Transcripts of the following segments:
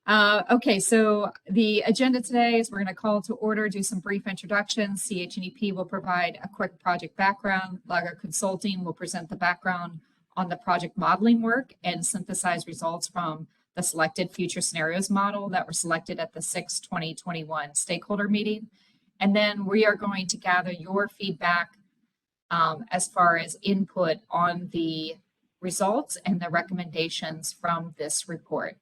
Okay, so the agenda today is we're going to call to order, do some brief introductions. CHNEP will provide a quick project background. Lager Consulting will present the background on the project modeling work and synthesize results from the selected future scenarios model that were selected at the 6/2021 stakeholder meeting. And then we are going to gather your feedback as far as input on the results and the recommendations from this report.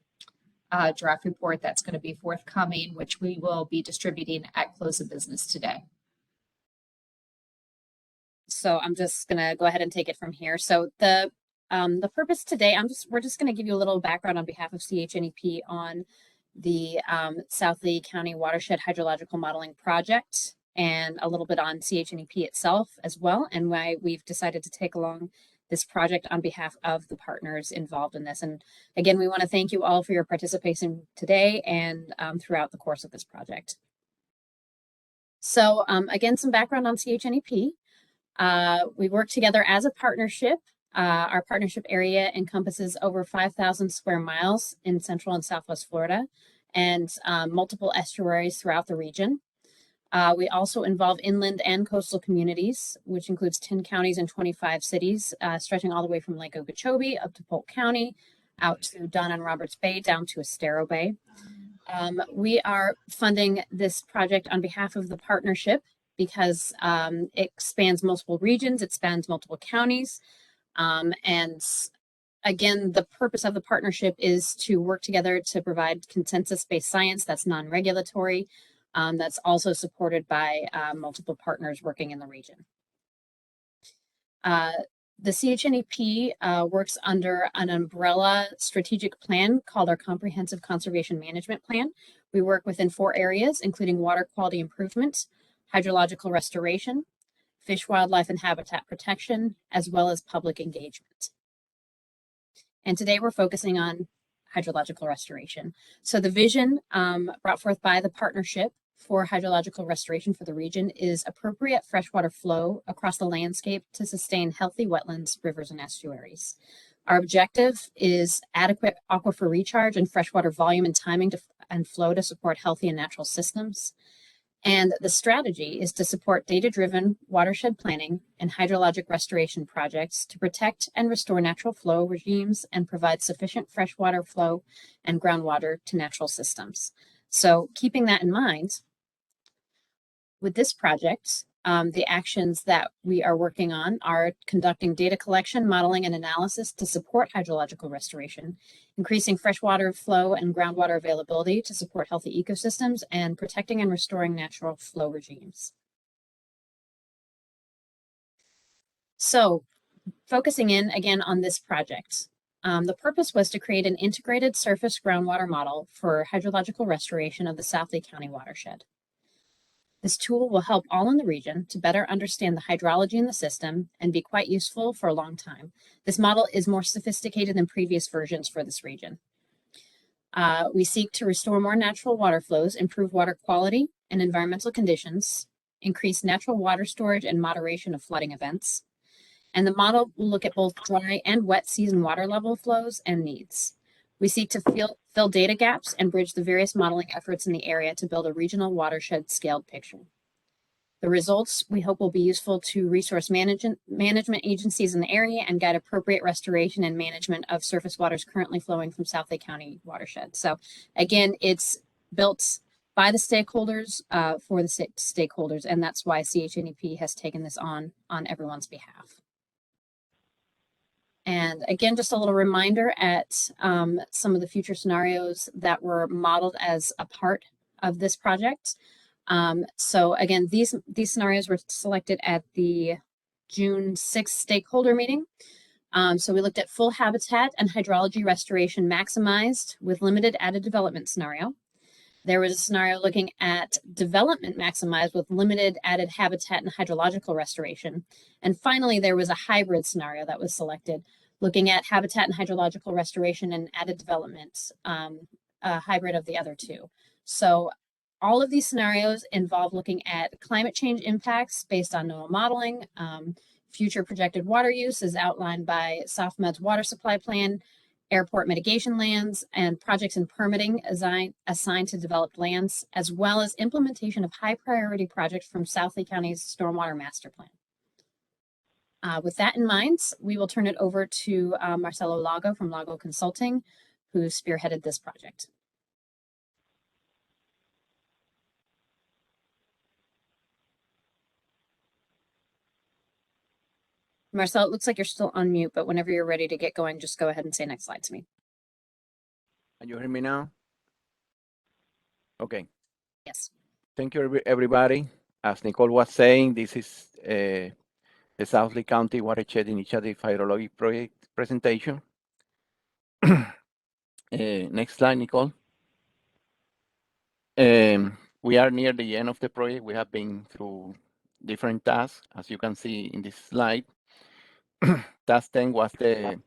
Draft report that's going to be forthcoming, which we will be distributing at close of business today. So I'm just going to go ahead and take it from here. So the purpose today, we're just going to give you a little background on behalf of CHNEP on the South Lee County Watershed Hydrological Modeling Project, and a little bit on CHNEP itself as well, and why we've decided to take along this project on behalf of the partners involved in this. And again, we want to thank you all for your participation today and throughout the course of this project. So again, some background on CHNEP. We work together as a partnership. Our partnership area encompasses over 5,000 square miles in Central and Southwest Florida and multiple estuaries throughout the region. We also involve inland and coastal communities, which includes 10 counties and 25 cities, stretching all the way from Lake Okeechobee up to Polk County, out to Don and Roberts Bay, down to Estero Bay. We are funding this project on behalf of the partnership because it spans multiple regions, it spans multiple counties, and again, the purpose of the partnership is to work together to provide consensus-based science that's non-regulatory, that's also supported by multiple partners working in the region. The CHNEP works under an umbrella strategic plan called our Comprehensive Conservation Management Plan. We work within 4 areas, including water quality improvement, hydrological restoration, fish, wildlife, and habitat protection, as well as public engagement. And today we're focusing on hydrological restoration. So the vision brought forth by the partnership for hydrological restoration for the region is appropriate freshwater flow across the landscape to sustain healthy wetlands, rivers, and estuaries. Our objective is adequate aquifer recharge and freshwater volume and timing and flow to support healthy and natural systems. And the strategy is to support data-driven watershed planning and hydrologic restoration projects to protect and restore natural flow regimes and provide sufficient freshwater flow and groundwater to natural systems. So keeping that in mind, with this project, the actions that we are working on are conducting data collection, modeling, and analysis to support hydrological restoration, increasing freshwater flow and groundwater availability to support healthy ecosystems, and protecting and restoring natural flow regimes. So, focusing in again on this project, the purpose was to create an integrated surface groundwater model for hydrological restoration of the South Lee County watershed. This tool will help all in the region to better understand the hydrology in the system and be quite useful for a long time. This model is more sophisticated than previous versions for this region. We seek to restore more natural water flows, improve water quality and environmental conditions, increase natural water storage and moderation of flooding events. And the model will look at both dry and wet season water level flows and needs. We seek to fill data gaps and bridge the various modeling efforts in the area to build a regional watershed scaled picture. The results we hope will be useful to resource management agencies in the area and guide appropriate restoration and management of surface waters currently flowing from South Lee County watershed. So again, it's built by the stakeholders for the stakeholders, and that's why CHNEP has taken this on everyone's behalf. And again, just a little reminder at some of the future scenarios that were modeled as a part of this project. So again, these scenarios were selected at the June 6th stakeholder meeting. So we looked at full habitat and hydrology restoration maximized with limited added development scenario. There was a scenario looking at development maximized with limited added habitat and hydrological restoration. And finally, there was a hybrid scenario that was selected, looking at habitat and hydrological restoration and added development, a hybrid of the other two. So all of these scenarios involve looking at climate change impacts based on NOAA modeling, future projected water use as outlined by SOFMED's water supply plan, airport mitigation lands, and projects in permitting assigned to developed lands, as well as implementation of high priority projects from South Lee County's Stormwater Master Plan. With that in mind, we will turn it over to Marcelo Lago from Lago Consulting, who spearheaded this project. Marcel, it looks like you're still on mute, but whenever you're ready to get going, just go ahead and say next slide to me. Can you hear me now? Okay. Yes. Thank you, everybody. As Nicole was saying, this is the South Lee County Watershed Initiative Hydrologic Project presentation. Next slide, Nicole. We are near the end of the project. We have been through different tasks, as you can see in this slide. Task 10 was the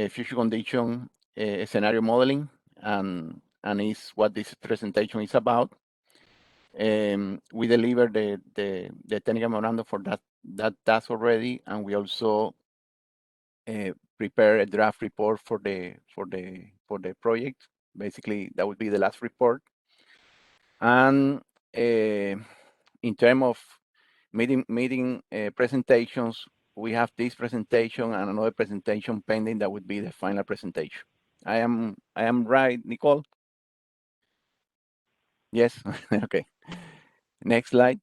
future condition scenario modeling, and is what this presentation is about. We delivered the technical memorandum for that task already, and we also prepare a draft report for the project. Basically, that would be the last report. And in terms of meeting presentations, we have this presentation and another presentation pending. That would be the final presentation. I am right, Nicole? Yes. Okay. Next slide.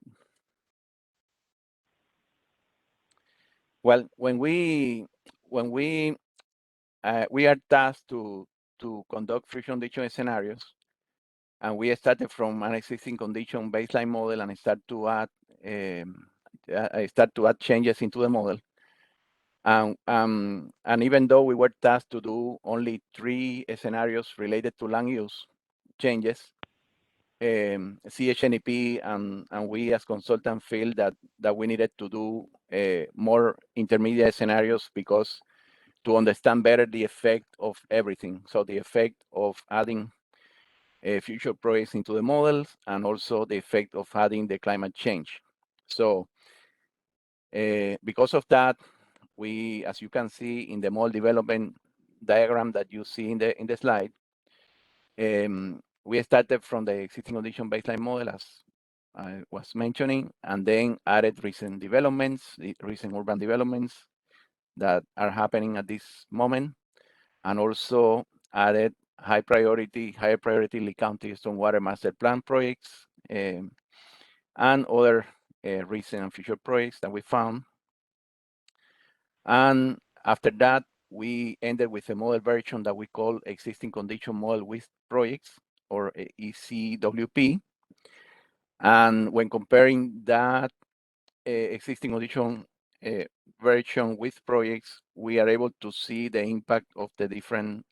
Well, when we are tasked to conduct future condition scenarios, and we started from an existing condition baseline model and start to add changes into the model. And even though we were tasked to do only 3 scenarios related to land use changes, CHNEP and we as consultants feel that we needed to do more intermediate scenarios because to understand better the effect of everything. So the effect of adding future projects into the models, and also the effect of adding the climate change. So because of that, we, as you can see in the model development diagram that you see in the slide, we started from the existing condition baseline model, as I was mentioning, and then added recent developments, the recent urban developments that are happening at this moment, and also added higher priority Lee County Stormwater Master Plan projects, and other recent and future projects that we found. And after that, we ended with a model version that we call Existing Condition Model with Projects, or ECWP. And when comparing that existing condition version with projects, we are able to see the impact of the different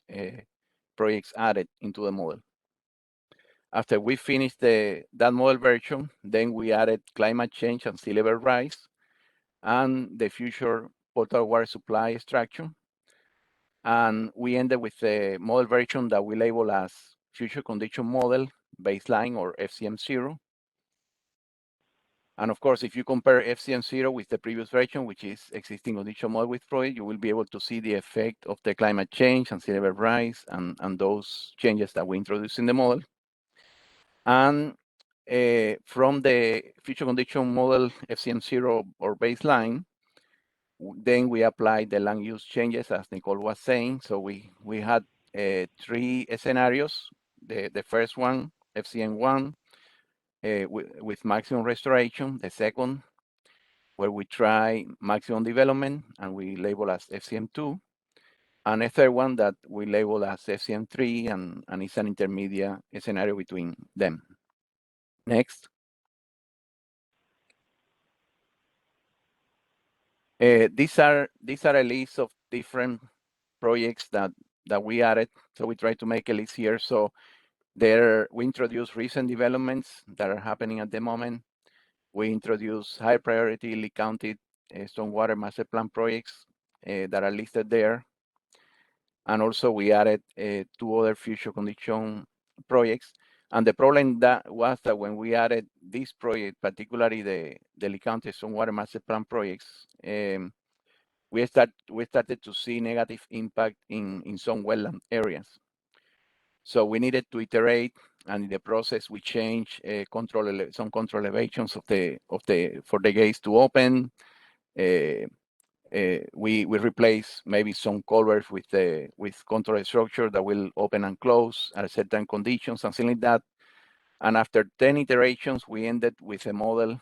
projects added into the model. After we finished that model version, then we added climate change and sea level rise, and the future potable water supply extraction. And we ended with a model version that we label as future condition model baseline, or FCM0. And of course, if you compare FCM0 with the previous version, which is existing condition model with project, you will be able to see the effect of the climate change and sea level rise and those changes that we introduced in the model. And from the future condition model FCM0 or baseline, then we applied the land use changes, as Nicole was saying. So we had 3 scenarios. The first one, FCM1, with maximum restoration. The second, where we try maximum development, and we label as FCM2. And a third one that we label as FCM3, and it's an intermediate scenario between them. Next. These are a list of different projects that we added. So we try to make a list here. So we introduce recent developments that are happening at the moment. We introduce high priority Lee County Stormwater Master Plan projects that are listed there. And also we added 2 other future condition projects. And the problem was that when we added this project, particularly the Lee County Stormwater Master Plan projects, we started to see negative impact in some wetland areas. So we needed to iterate, and in the process we changed some control elevations for the gates to open. We replace maybe some culverts with control structure that will open and close at certain conditions, something like that. And after 10 iterations, we ended with a model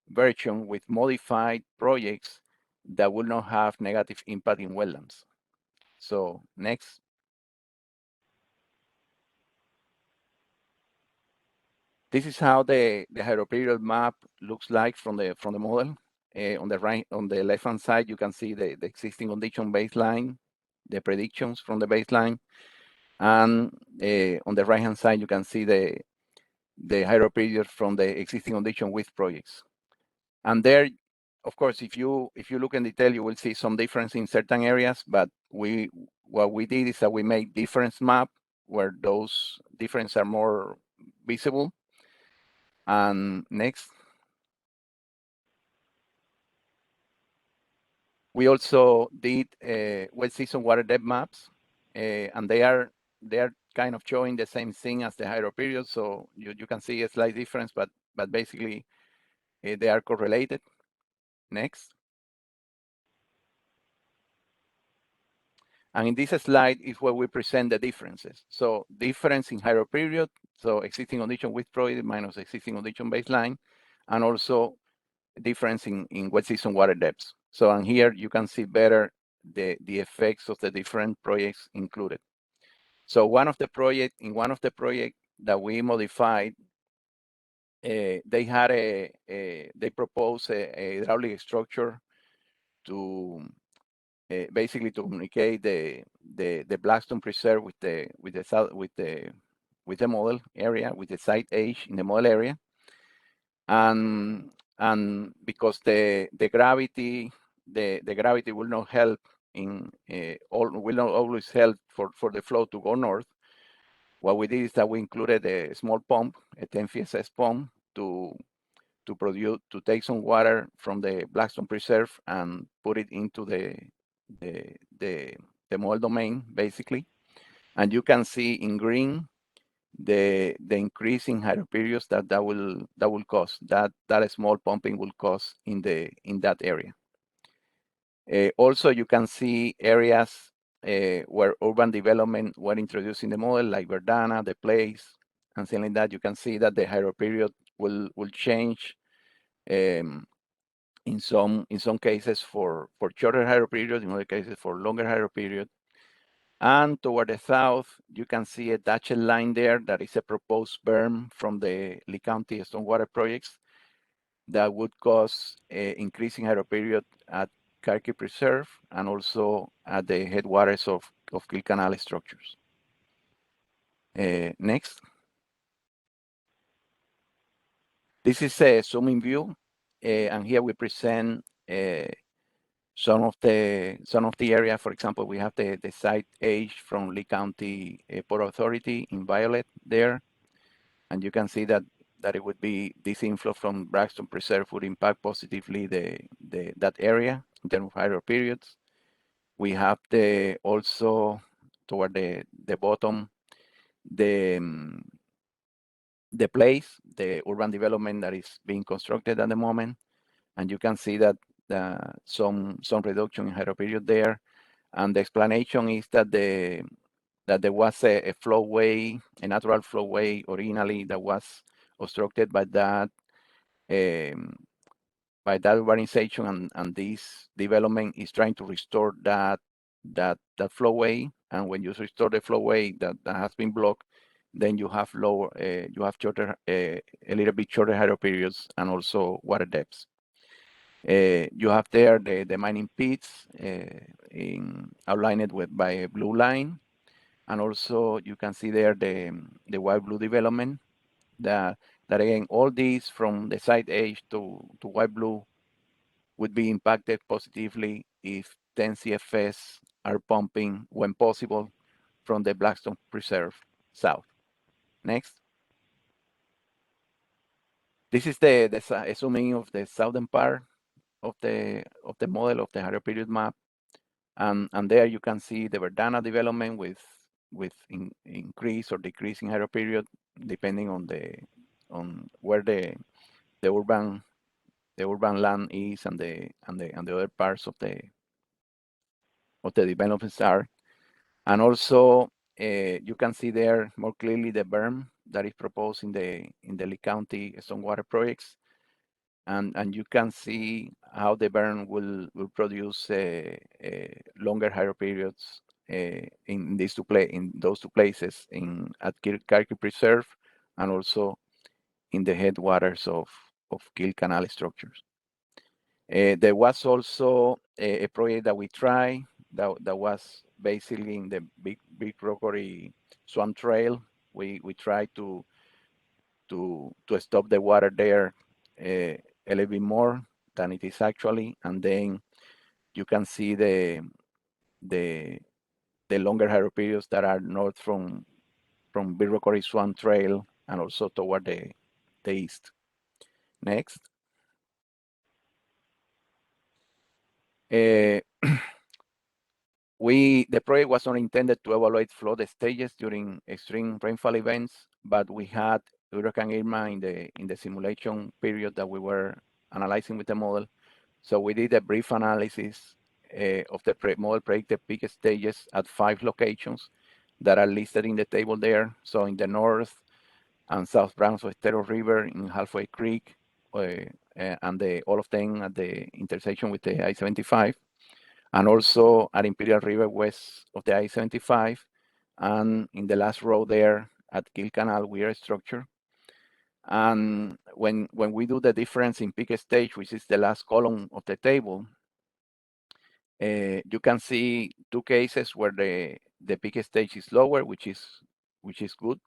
version with modified projects that will not have negative impact in wetlands. So next. This is how the hydroperiod map looks like from the model. On the left hand side, you can see the existing condition baseline, the predictions from the baseline, and on the right hand side, you can see the hydroperiod from the existing condition with projects. And there, of course, if you look in detail, you will see some difference in certain areas. But what we did is that we made difference map where those differences are more visible. And next. We also did wet season water depth maps, and they are kind of showing the same thing as the hydro period. So you can see a slight difference, but basically they are correlated. Next. And in this slide is where we present the differences. So difference in hydro period, so existing condition with project minus existing condition baseline, and also difference in wet season water depths. So and here you can see better the effects of the different projects included. So in one of the projects that we modified, they proposed a hydraulic structure to basically to communicate the Blackstone Preserve with the model area, with the site edge in the model area, and because the gravity will not help will not always help for the flow to go north. What we did is that we included a small pump, a 10 PSS pump, to take some water from the Blackstone Preserve and put it into the model domain, basically. And you can see in green the increase in hydro periods that will cause, that small pumping will cause in that area. Also, you can see areas where urban development were introduced in the model, like Verdana, the place, and things like that. You can see that the hydro period will change in some cases for shorter hydro period, in other cases for longer hydro period. And toward the south, you can see a dashed line there that is a proposed berm from the Lee County stormwater projects that would cause increasing hydro period at Carkey Preserve and also at the headwaters of Kill Canal structures. Next. This is a zooming view, and here we present some of the area. For example, we have the site edge from Lee County Port Authority in violet there, and you can see that it would be this inflow from Braxton Preserve would impact positively that area in terms of hydro periods. We have also toward the bottom the place, the urban development that is being constructed at the moment, and you can see that some reduction in hydro period there, and the explanation is that there was a flowway, a natural flowway originally that was obstructed by that urbanization, and this development is trying to restore that flowway. And when you restore the flowway that has been blocked, then you have shorter, a little bit shorter hydro periods and also water depths. You have there the mining pits outlined by a blue line, and also you can see there the white blue development. That again, all these from the site edge to white blue would be impacted positively if 10 CFS are pumping when possible from the Blackstone Preserve south. Next. This is the zooming of the southern part of the model of the hydro period map, and there you can see the Verdana development with increase or decrease in hydro period depending on where the urban land is and the other parts of the developments are. And also you can see there more clearly the berm that is proposed in the Lee County stormwater projects. And you can see how the berm will produce longer hydro periods in those two places, at Kirky Preserve and also in the headwaters of Kill Canal structures. There was also a project that we tried that was basically in the Big Rockery Swamp Trail. We tried to stop the water there a little bit more than it is actually, and then you can see the longer hydro periods that are north from Big Rockery Swamp Trail and also toward the east. Next. The project was not intended to evaluate flood stages during extreme rainfall events, but we had Hurricane Irma in the simulation period that we were analyzing with the model. So we did a brief analysis of the model predicted peak stages at 5 locations that are listed in the table there. So in the north and south branch of Estero River, in Halfway Creek, and all of them at the intersection with the I-75. And also at Imperial River west of the I-75, and in the last row there at Kill Canal weir structure. And when we do the difference in peak stage, which is the last column of the table, you can see 2 cases where the peak stage is lower, which is good,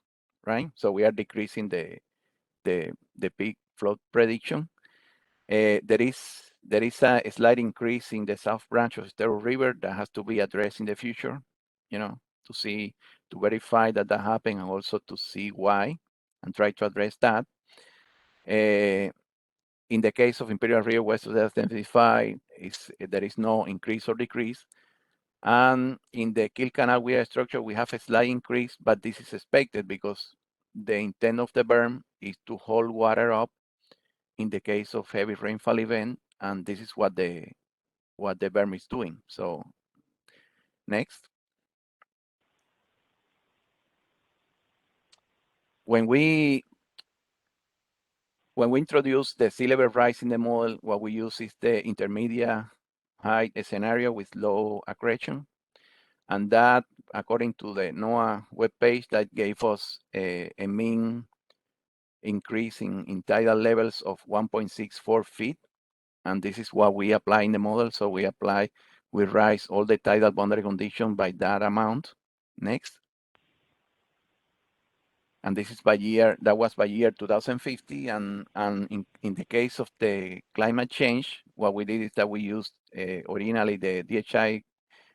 right? So we are decreasing the peak flood prediction. There is a slight increase in the south branch of Estero River that has to be addressed in the future, to verify that happened and also to see why and try to address that. In the case of Imperial River west of the I-75, there is no increase or decrease. And in the Kill Canal weir structure, we have a slight increase, but this is expected because the intent of the berm is to hold water up in the case of heavy rainfall event, and this is what the berm is doing. So next. When we introduce the sea level rise in the model, what we use is the intermediate height scenario with low accretion. And that, according to the NOAA webpage, that gave us a mean increase in tidal levels of 1.64 feet. And this is what we apply in the model. So we rise all the tidal boundary conditions by that amount. Next. And this is that was by year 2050. And in the case of the climate change, what we did is that we used originally the DHI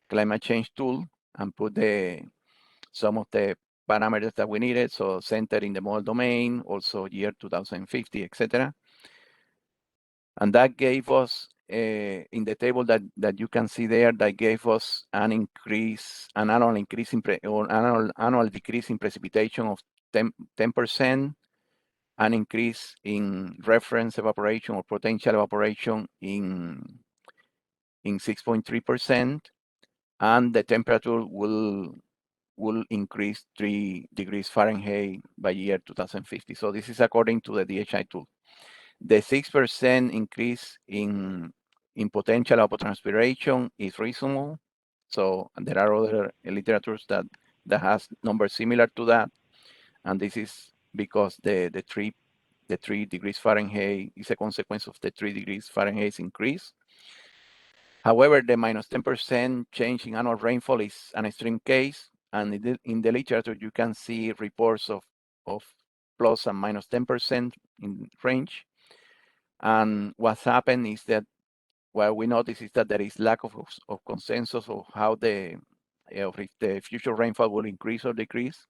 climate change tool and put some of the parameters that we needed. So center in the model domain, also year 2050, etc. And that gave us, in the table that you can see there, that gave us an annual increase annual decrease in precipitation of 10%, an increase in reference evaporation or potential evaporation in 6.3%, and the temperature will increase 3 degrees Fahrenheit by year 2050. So this is according to the DHI tool. The 6% increase in potential evapotranspiration is reasonable. So there are other literatures that has numbers similar to that, and this is because the 3 degrees Fahrenheit is a consequence of the 3 degrees Fahrenheit increase. However, the minus 10% change in annual rainfall is an extreme case, and in the literature you can see reports of plus and minus 10% in range. And what's happened is that what we notice is that there is lack of consensus of how if the future rainfall will increase or decrease.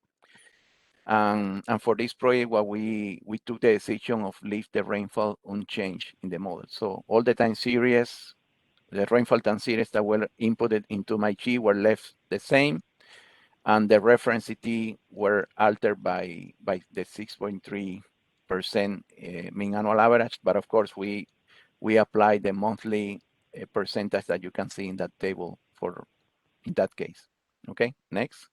And for this project, what we took the decision of leave the rainfall unchanged in the model. So all the time series, the rainfall time series that were inputted into my G were left the same, and the reference CT were altered by the 6.3% mean annual average. But of course, we apply the monthly percentage that you can see in that table for in that case. Okay, next.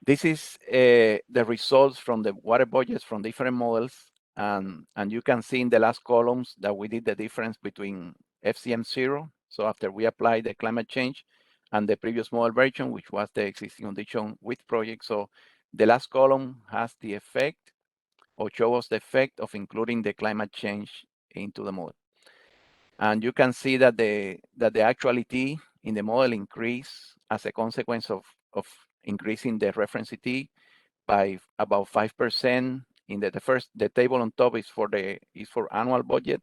This is the results from the water budgets from different models. And you can see in the last columns that we did the difference between FCM0. So after we applied the climate change and the previous model version, which was the existing condition with project. So the last column has the effect or shows us the effect of including the climate change into the model. And you can see that the actuality in the model increase as a consequence of increasing the reference CT by about 5%. In the table on top is for annual budget,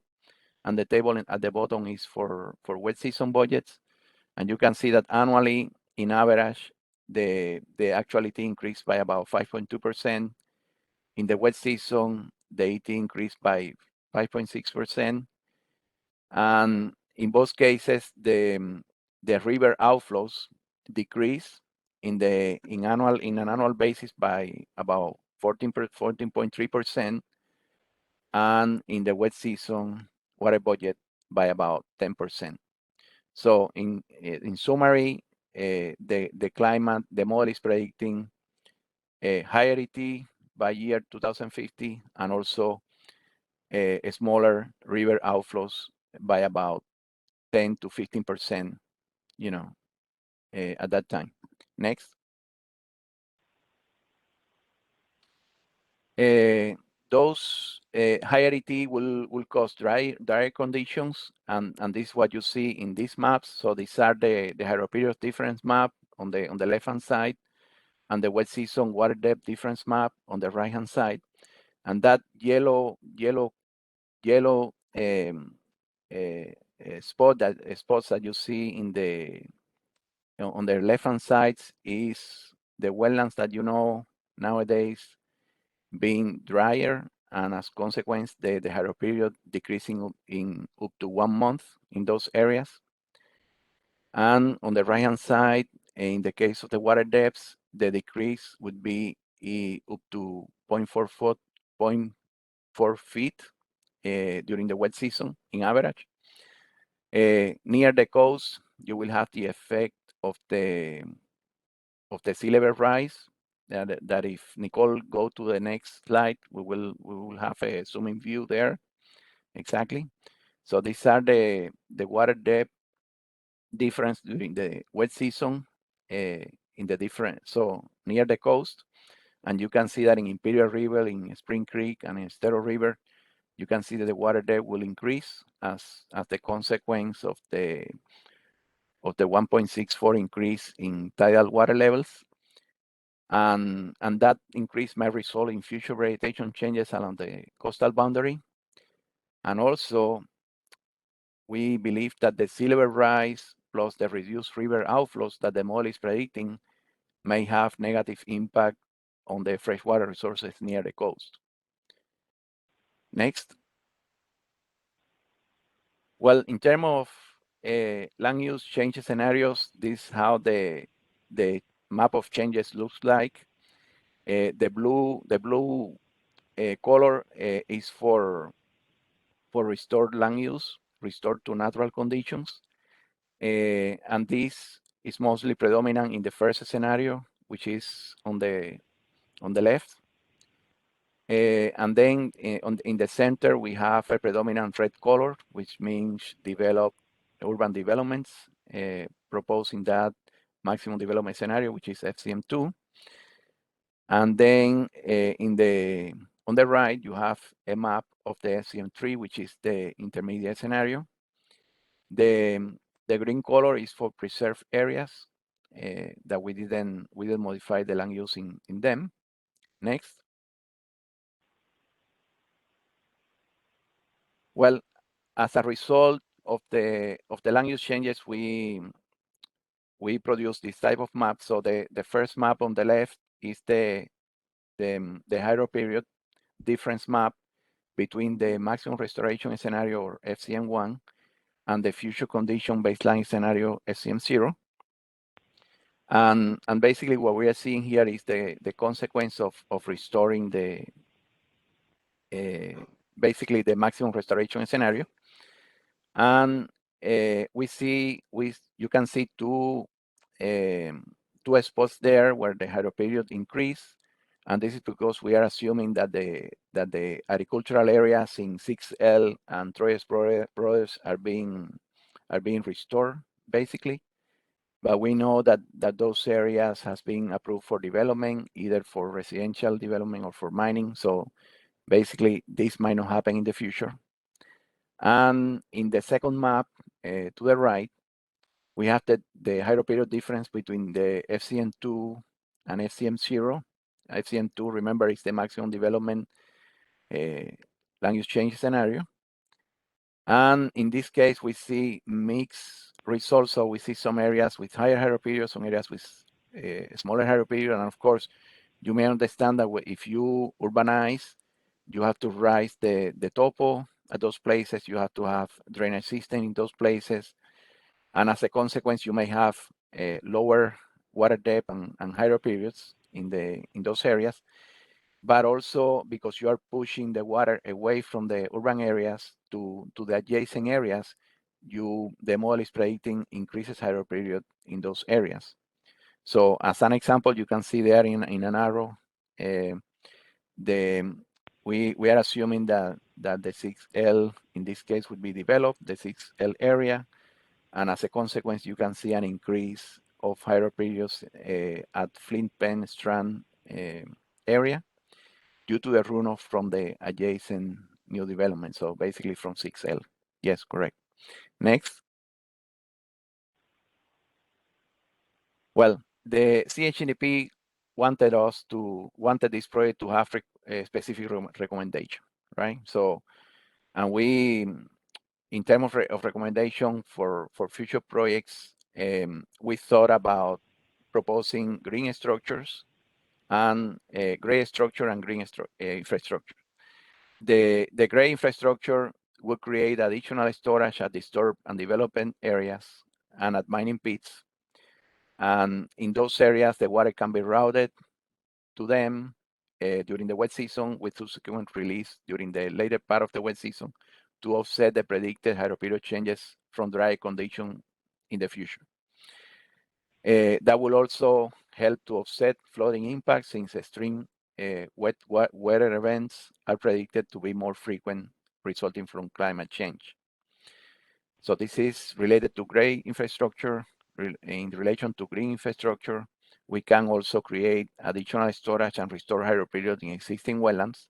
and the table at the bottom is for wet season budgets. And you can see that annually, in average, the actuality increased by about 5.2%. In the wet season, the ET increased by 5.6%. And in both cases, the river outflows decrease in an annual basis by about 14.3%, and in the wet season water budget by about 10%. So in summary, the model is predicting a higher ET by year 2050, and also a smaller river outflows by about 10 to 15%, at that time. Next. Those higher ET will cause dry conditions, and this is what you see in these maps. So these are the hydroperiod difference map on the left-hand side, and the wet season water depth difference map on the right-hand side. And that yellow spots that you see on the left-hand side is the wetlands that nowadays being drier, and as consequence, the hydro period decreasing in up to 1 month in those areas. And on the right-hand side, in the case of the water depths, the decrease would be up to 0.4 feet during the wet season in average. Near the coast, you will have the effect of the sea level rise. That if Nicole go to the next slide, we will have a zooming view there. Exactly. So these are the water depth difference during the wet season so near the coast. And you can see that in Imperial River, in Spring Creek, and in Estero River, you can see that the water depth will increase as the consequence of the 1.64 increase in tidal water levels. And that increase may result in future vegetation changes along the coastal boundary. And also, we believe that the sea level rise plus the reduced river outflows that the model is predicting may have negative impact on the freshwater resources near the coast. Next. Well, in terms of land use change scenarios, this is how the map of changes looks like. The blue color is for restored land use, restored to natural conditions. And this is mostly predominant in the first scenario, which is on the left. And then in the center, we have a predominant red color, which means developed urban developments, proposing that maximum development scenario, which is FCM2. And then on the right, you have a map of the FCM3, which is the intermediate scenario. The green color is for preserved areas that we didn't modify the land use in them. Next. Well, as a result of the land use changes, we we produce this type of map. So the first map on the left is the hydro period difference map between the maximum restoration scenario, or FCM1, and the future condition baseline scenario, FCM0. And basically what we are seeing here is the consequence of restoring the basically the maximum restoration scenario. And you can see two spots there where the hydro period increase, and this is because we are assuming that the agricultural areas in 6L and Troyes Brothers are being restored basically. But we know that those areas has been approved for development, either for residential development or for mining. So basically, this might not happen in the future. And in the second map to the right, we have the hydro period difference between the FCM2 and FCM0. FCM2, remember, is the maximum development land use change scenario. And in this case, we see mixed results. So we see some areas with higher hydro period, some areas with smaller hydro period. And of course, you may understand that if you urbanize, you have to raise the topo at those places. You have to have drainage system in those places. And as a consequence, you may have lower water depth and hydro periods in those areas. But also because you are pushing the water away from the urban areas to the adjacent areas, the model is predicting increases hydro period in those areas. So as an example, you can see there in an arrow, we are assuming that the 6L in this case would be developed, the 6L area, and as a consequence, you can see an increase of hydro periods at Flint Pen Strand area due to the runoff from the adjacent new development. So basically from 6L. Yes, correct. Next. Well, the CHNEP wanted this project to have a specific recommendation, right? So, and we, in terms of recommendation for future projects, we thought about proposing green structures and gray structure and green infrastructure. The gray infrastructure will create additional storage at disturbed and development areas and at mining pits. And in those areas, the water can be routed to them during the wet season with subsequent release during the later part of the wet season to offset the predicted hydro period changes from dry condition in the future. That will also help to offset flooding impacts since extreme wet weather events are predicted to be more frequent resulting from climate change. So this is related to gray infrastructure. In relation to green infrastructure, we can also create additional storage and restore hydro period in existing wetlands.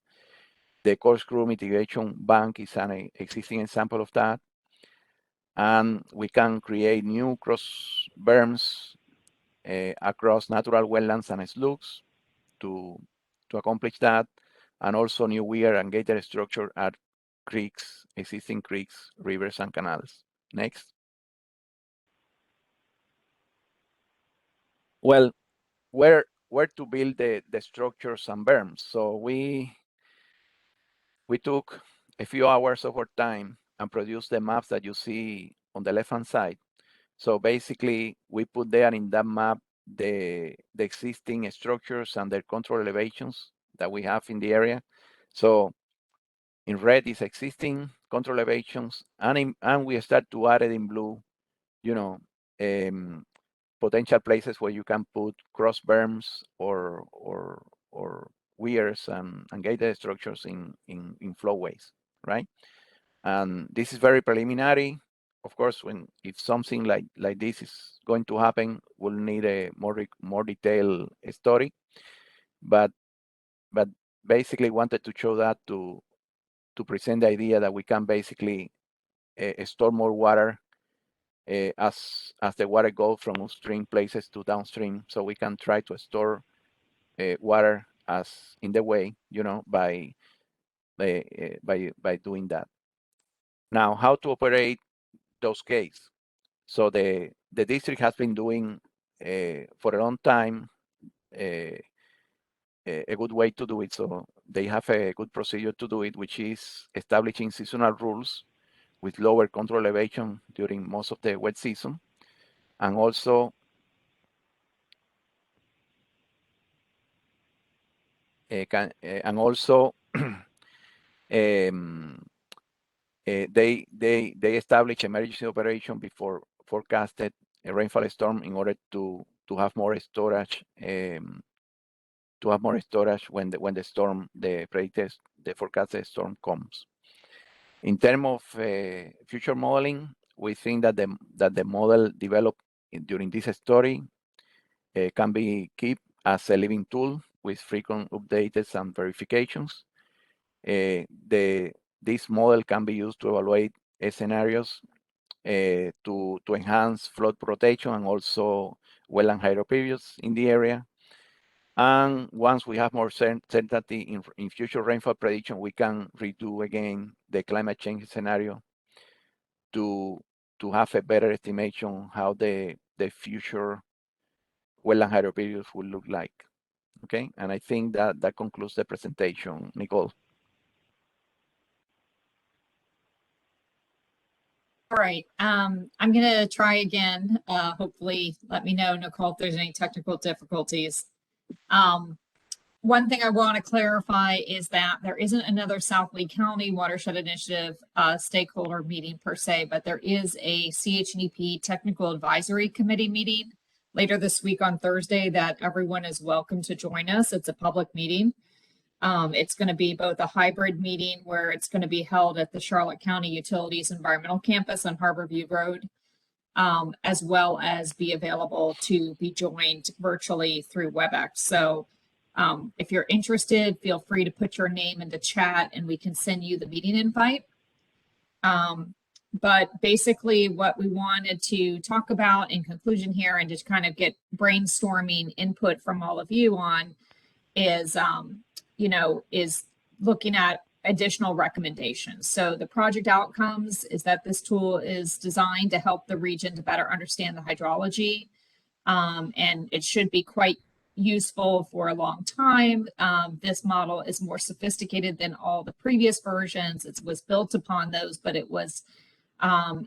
The Corkscrew mitigation bank is an existing example of that. And we can create new cross berms across natural wetlands and slugs to accomplish that, and also new weir and gated structure at creeks, existing creeks, rivers, and canals. Next. Well, where to build the structures and berms? So we took a few hours of our time and produced the maps that you see on the left-hand side. So basically, we put there in that map the existing structures and their control elevations that we have in the area. So in red is existing control elevations, and we start to add it in blue, potential places where you can put cross berms or weirs and gated structures in flowways, right? And this is very preliminary. Of course, if something like this is going to happen, we'll need a more detailed study. But basically wanted to show that to present the idea that we can basically store more water as the water goes from upstream places to downstream. So we can try to store water as in the way, by doing that. Now, how to operate those cases? So the the district has been doing for a long time a good way to do it. So they have a good procedure to do it, which is establishing seasonal rules with lower control elevation during most of the wet season, and also they establish emergency operation before forecasted rainfall storm in order to have more storage when the storm, the forecasted storm comes. In terms of future modeling, we think that the model developed during this study can be kept as a living tool with frequent updates and verifications. This model can be used to evaluate scenarios to enhance flood protection and also well and hydro periods in the area. And once we have more certainty in future rainfall prediction, we can redo again the climate change scenario to have a better estimation how the future well and hydro periods will look like. Okay, and I think that concludes the presentation, Nicole. All right, I'm gonna try again. Hopefully let me know, Nicole, if there's any technical difficulties. One thing I want to clarify is that there isn't another South Lee County Watershed Initiative stakeholder meeting per se, but there is a CHNEP Technical Advisory Committee meeting later this week on Thursday that everyone is welcome to join us. It's a public meeting. It's going to be both a hybrid meeting where it's going to be held at the Charlotte County Utilities Environmental Campus on Harborview Road, as well as be available to be joined virtually through WebEx. So if you're interested, feel free to put your name in the chat and we can send you the meeting invite. But basically what we wanted to talk about in conclusion here and just kind of get brainstorming input from all of you on is, is looking at additional recommendations. So the project outcomes is that this tool is designed to help the region to better understand the hydrology. And it should be quite useful for a long time. This model is more sophisticated than all the previous versions. It was built upon those, but it was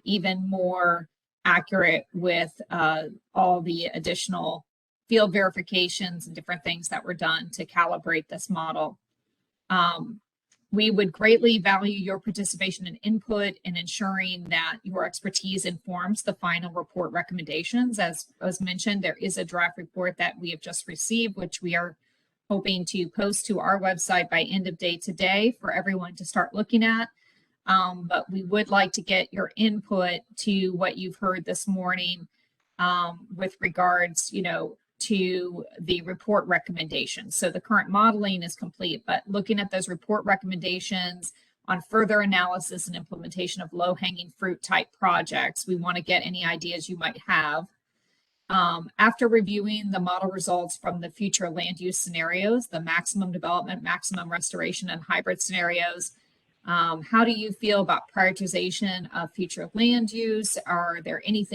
even more accurate with all the additional field verifications and different things that were done to calibrate this model. We would greatly value your participation and input in ensuring that your expertise informs the final report recommendations. As mentioned, there is a draft report that we have just received, which we are hoping to post to our website by end of day today for everyone to start looking at. But we would like to get your input to what you've heard this morning with regards, to the report recommendations. So the current modeling is complete, but looking at those report recommendations on further analysis and implementation of low-hanging fruit type projects, we want to get any ideas you might have. After reviewing the model results from the future land use scenarios, the maximum development, maximum restoration, and hybrid scenarios, how do you feel about prioritization of future land use? Are there any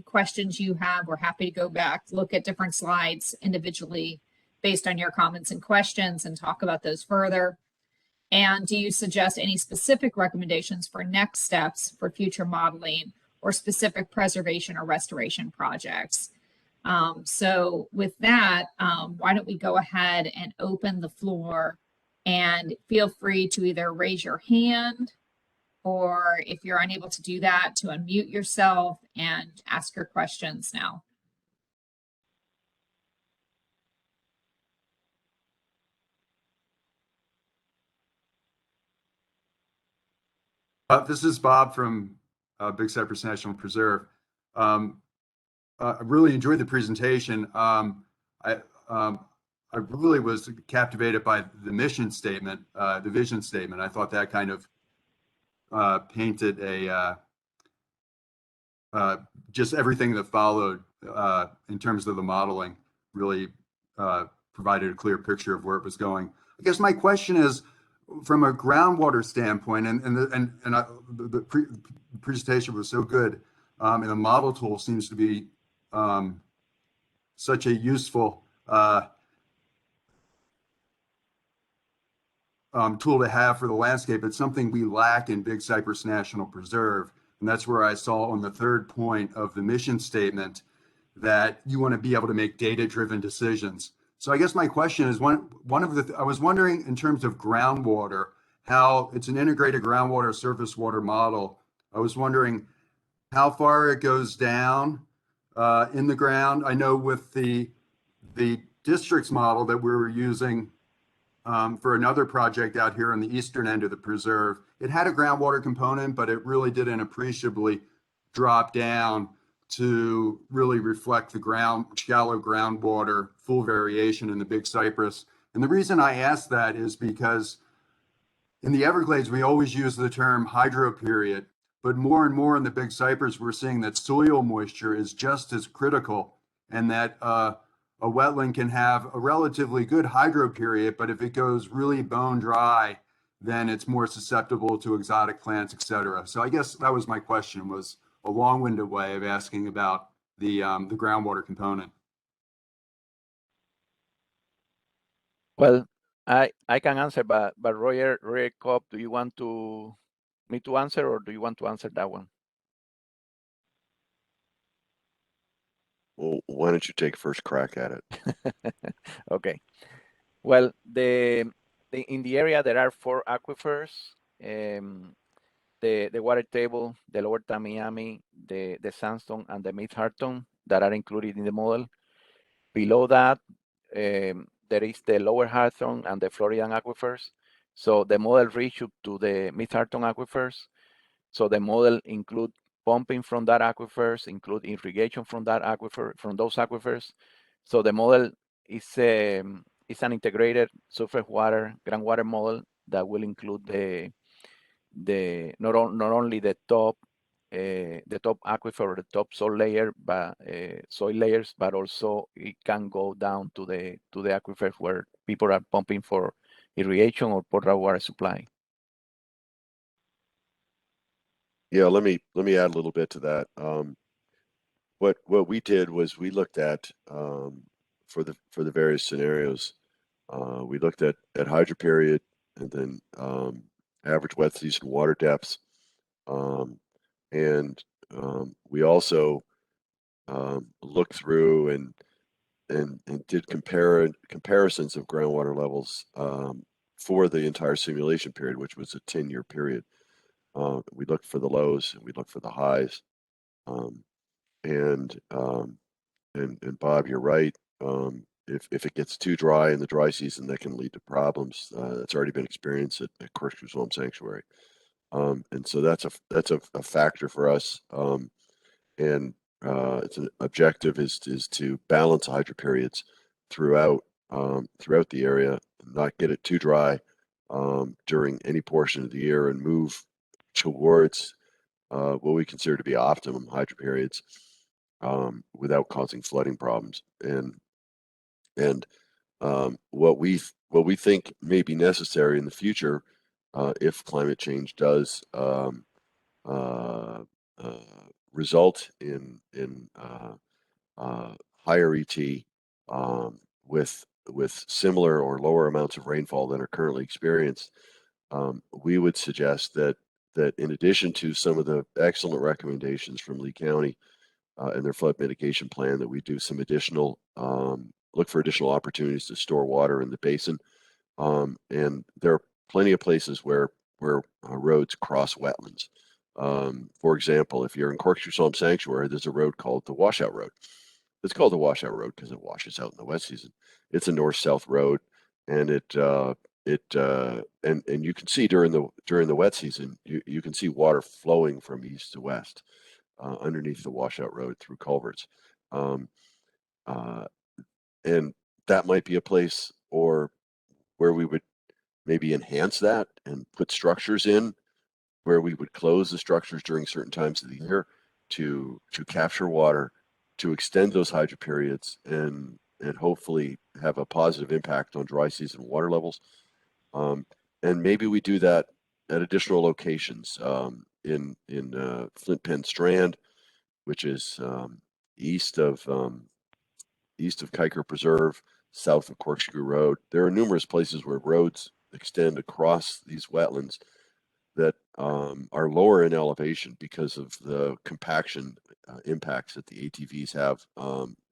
questions you have? We're happy to go back, look at different slides individually based on your comments and questions and talk about those further. And do you suggest any specific recommendations for next steps for future modeling or specific preservation or restoration projects? So with that, why don't we go ahead and open the floor, and feel free to either raise your hand, or if you're unable to do that, to unmute yourself and ask your questions now. This is Bob from Big Cypress National Preserve. I really enjoyed the presentation. I really was captivated by the mission statement, the vision statement. I thought that kind of painted just everything that followed in terms of the modeling, really provided a clear picture of where it was going. I guess my question is, from a groundwater standpoint, and the presentation was so good. and the model tool seems to be such a useful tool to have for the landscape. It's something we lack in Big Cypress National Preserve. And that's where I saw on the third point of the mission statement that you want to be able to make data-driven decisions. So I guess my question is, I was wondering in terms of groundwater, how it's an integrated groundwater surface water model. I was wondering how far it goes down in the ground. I know with the districts model that we were using for another project out here on the eastern end of the preserve, it had a groundwater component, but it really didn't appreciably drop down to really reflect the shallow groundwater full variation in the Big Cypress. And the reason I ask that is because in the Everglades, we always use the term hydro period, but more and more in the Big Cypress, we're seeing that soil moisture is just as critical, and that a wetland can have a relatively good hydro period, but if it goes really bone dry, then it's more susceptible to exotic plants, et cetera. So I guess that was my question, was a long-winded way of asking about the groundwater component. Well, I can answer, but Roger Cobb, do you want me to answer, or do you want to answer that one? Well, why don't you take first crack at it? Okay. Well, in the area there are 4 aquifers. The water table, the lower Tamiami, the sandstone, and the mid-Harton that are included in the model. Below that, there is the lower Harton and the Floridan aquifers. So the model reached up to the mid-Harton aquifers. So the model include pumping from that aquifers, include irrigation from that aquifer, from those aquifers. So the model is an integrated surface water groundwater model that will include not only the top aquifer or the top soil layer, but soil layers, but also it can go down to the aquifers where people are pumping for irrigation or potable water supply. Yeah, let me add a little bit to that. What we did was we looked at for the various scenarios. We looked at hydro period, and then average wet season water depths, and we also looked through and did comparisons of groundwater levels for the entire simulation period, which was a 10-year period. We looked for the lows and we looked for the highs. And Bob, you're right. If it gets too dry in the dry season, that can lead to problems. That's already been experienced at Corkscrew Swamp Sanctuary. And so that's a factor for us. And it's an objective is to balance hydro periods throughout the area, not get it too dry during any portion of the year, and move towards what we consider to be optimum hydro periods without causing flooding problems. And what we think may be necessary in the future if climate change does result in higher ET with similar or lower amounts of rainfall than are currently experienced, we would suggest that in addition to some of the excellent recommendations from Lee County and their flood mitigation plan, that we do some additional look for additional opportunities to store water in the basin. And there are plenty of places where roads cross wetlands. For example, if you're in Corkscrew Swamp Sanctuary, there's a road called the Washout Road. It's called the Washout Road because it washes out in the wet season. It's a north-south road, and and you can see during the wet season, you can see water flowing from east to west underneath the Washout Road through culverts. And that might be a place or where we would maybe enhance that and put structures in where we would close the structures during certain times of the year to capture water, to extend those hydro periods, and hopefully have a positive impact on dry season water levels. And maybe we do that at additional locations in Flint Penn Strand. which is east of Kiker Preserve, south of Corkscrew Road. There are numerous places where roads extend across these wetlands that are lower in elevation because of the compaction impacts that the ATVs have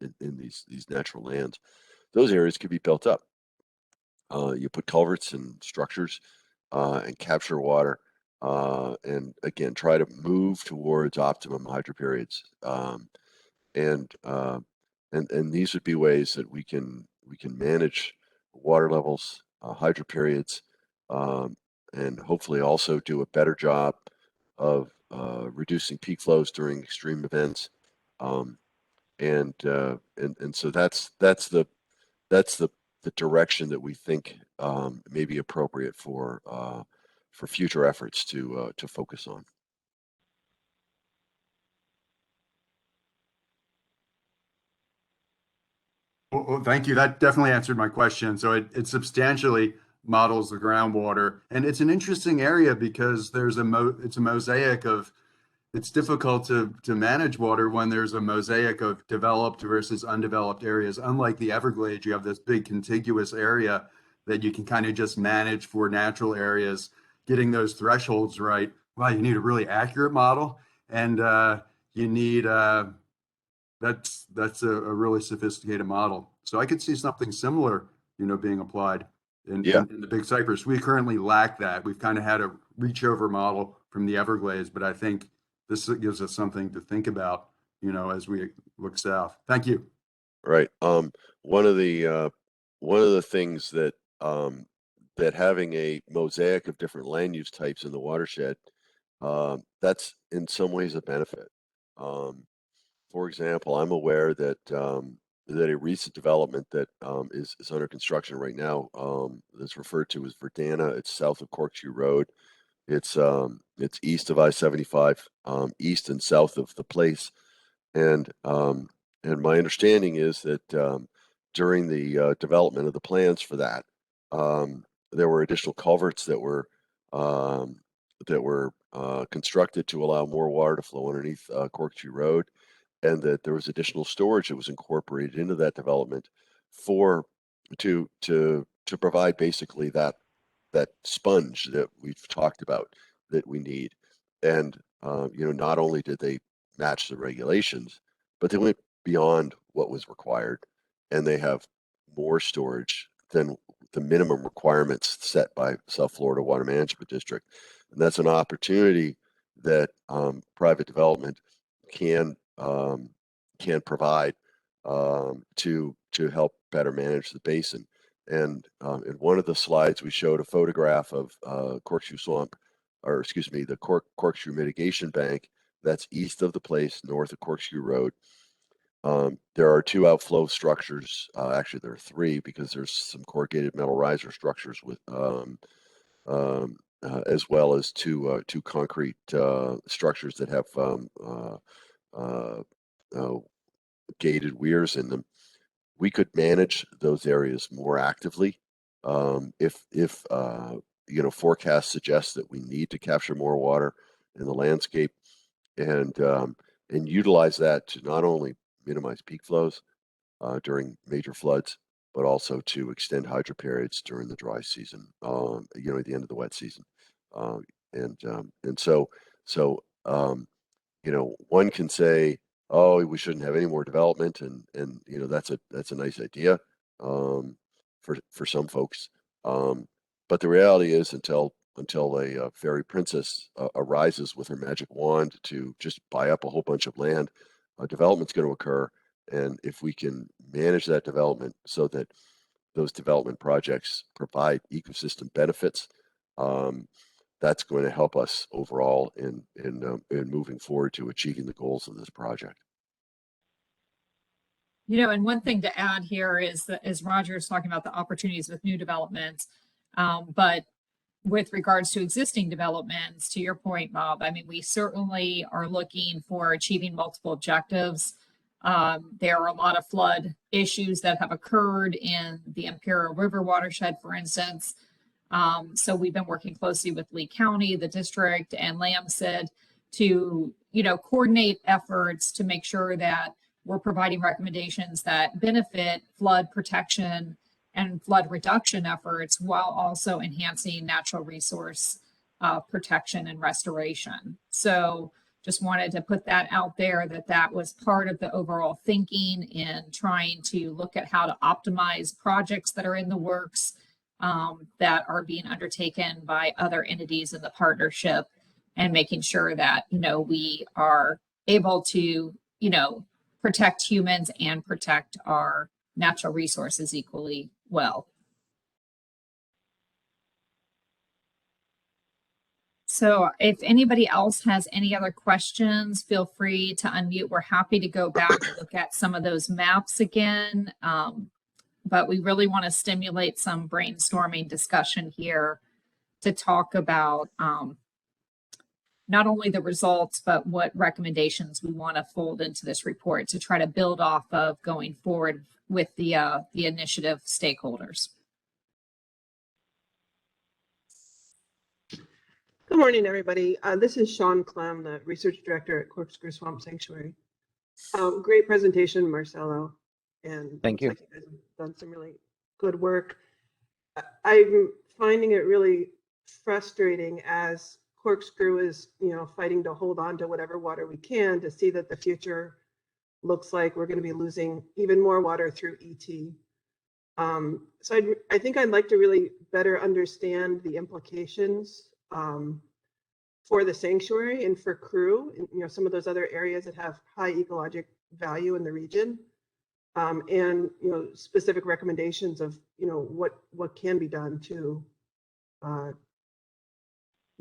in these natural lands. Those areas can be built up. You put culverts and structures and capture water, and again try to move towards optimum hydro periods. And these would be ways that we can manage water levels, hydro periods, and hopefully also do a better job of reducing peak flows during extreme events. And so that's the direction that we think may be appropriate for future efforts to focus on. Well, thank you. That definitely answered my question. So it substantially models the groundwater, and it's an interesting area because there's it's a mosaic of, it's difficult to manage water when there's a mosaic of developed versus undeveloped areas. Unlike the Everglades, you have this big contiguous area that you can kind of just manage for natural areas. Getting those thresholds right, wow, you need a really accurate model, and you need that's a really sophisticated model. So I could see something similar, being applied in the Big Cypress. We currently lack that. We've kind of had a reach over model from the Everglades, but I think this gives us something to think about, as we look south. Thank you. Right. One of the things that that having a mosaic of different land use types in the watershed, that's in some ways a benefit. For example, I'm aware that that a recent development that is under construction right now, that's referred to as Verdana. It's south of Corkscrew Road. It's east of I-75, east and south of the place, and my understanding is that during the development of the plans for that, there were additional culverts that were constructed to allow more water to flow underneath Corkscrew Road, and that there was additional storage that was incorporated into that development to provide basically that sponge that we've talked about that we need. And not only did they match the regulations, but they went beyond what was required, and they have more storage than the minimum requirements set by South Florida Water Management District. And that's an opportunity that private development can provide to help better manage the basin. And in one of the slides, we showed a photograph of Corkscrew Swamp, or excuse me, the Corkscrew Mitigation Bank that's east of the place, north of Corkscrew Road. There are two outflow structures. Actually, there are three, because there's some corrugated metal riser structures with as well as two concrete structures that have gated weirs in them. We could manage those areas more actively if forecasts suggest that we need to capture more water in the landscape, and utilize that to not only minimize peak flows during major floods, but also to extend hydro periods during the dry season, at the end of the wet season. And so one can say, oh, we shouldn't have any more development, and that's a nice idea for some folks. But the reality is, until a fairy princess arises with her magic wand to just buy up a whole bunch of land, development's going to occur. And if we can manage that development so that those development projects provide ecosystem benefits, that's going to help us overall in moving forward to achieving the goals of this project. And one thing to add here is that, as Roger is talking about the opportunities with new developments, but with regards to existing developments, to your point, Bob, I mean, we certainly are looking for achieving multiple objectives. There are a lot of flood issues that have occurred in the Imperial River watershed, for instance. So we've been working closely with Lee County, the district, and LAMCID to coordinate efforts to make sure that we're providing recommendations that benefit flood protection and flood reduction efforts while also enhancing natural resource protection and restoration. So just wanted to put that out there, that was part of the overall thinking in trying to look at how to optimize projects that are in the works that are being undertaken by other entities in the partnership, and making sure that, we are able to, protect humans and protect our natural resources equally well. So if anybody else has any other questions, feel free to unmute. We're happy to go back and look at some of those maps again. But we really want to stimulate some brainstorming discussion here to talk about not only the results, but what recommendations we want to fold into this report to try to build off of going forward with the initiative stakeholders. Good morning, everybody. This is Sean Clem, the Research Director at Corkscrew Swamp Sanctuary. Great presentation, Marcelo. And Thank you. like you guys have done some really good work. I'm finding it really frustrating as Corkscrew is, fighting to hold on to whatever water we can, to see that the future looks like we're going to be losing even more water through ET. So I think I'd like to really better understand the implications for the sanctuary and for Crew, and some of those other areas that have high ecologic value in the region, and specific recommendations of what can be done to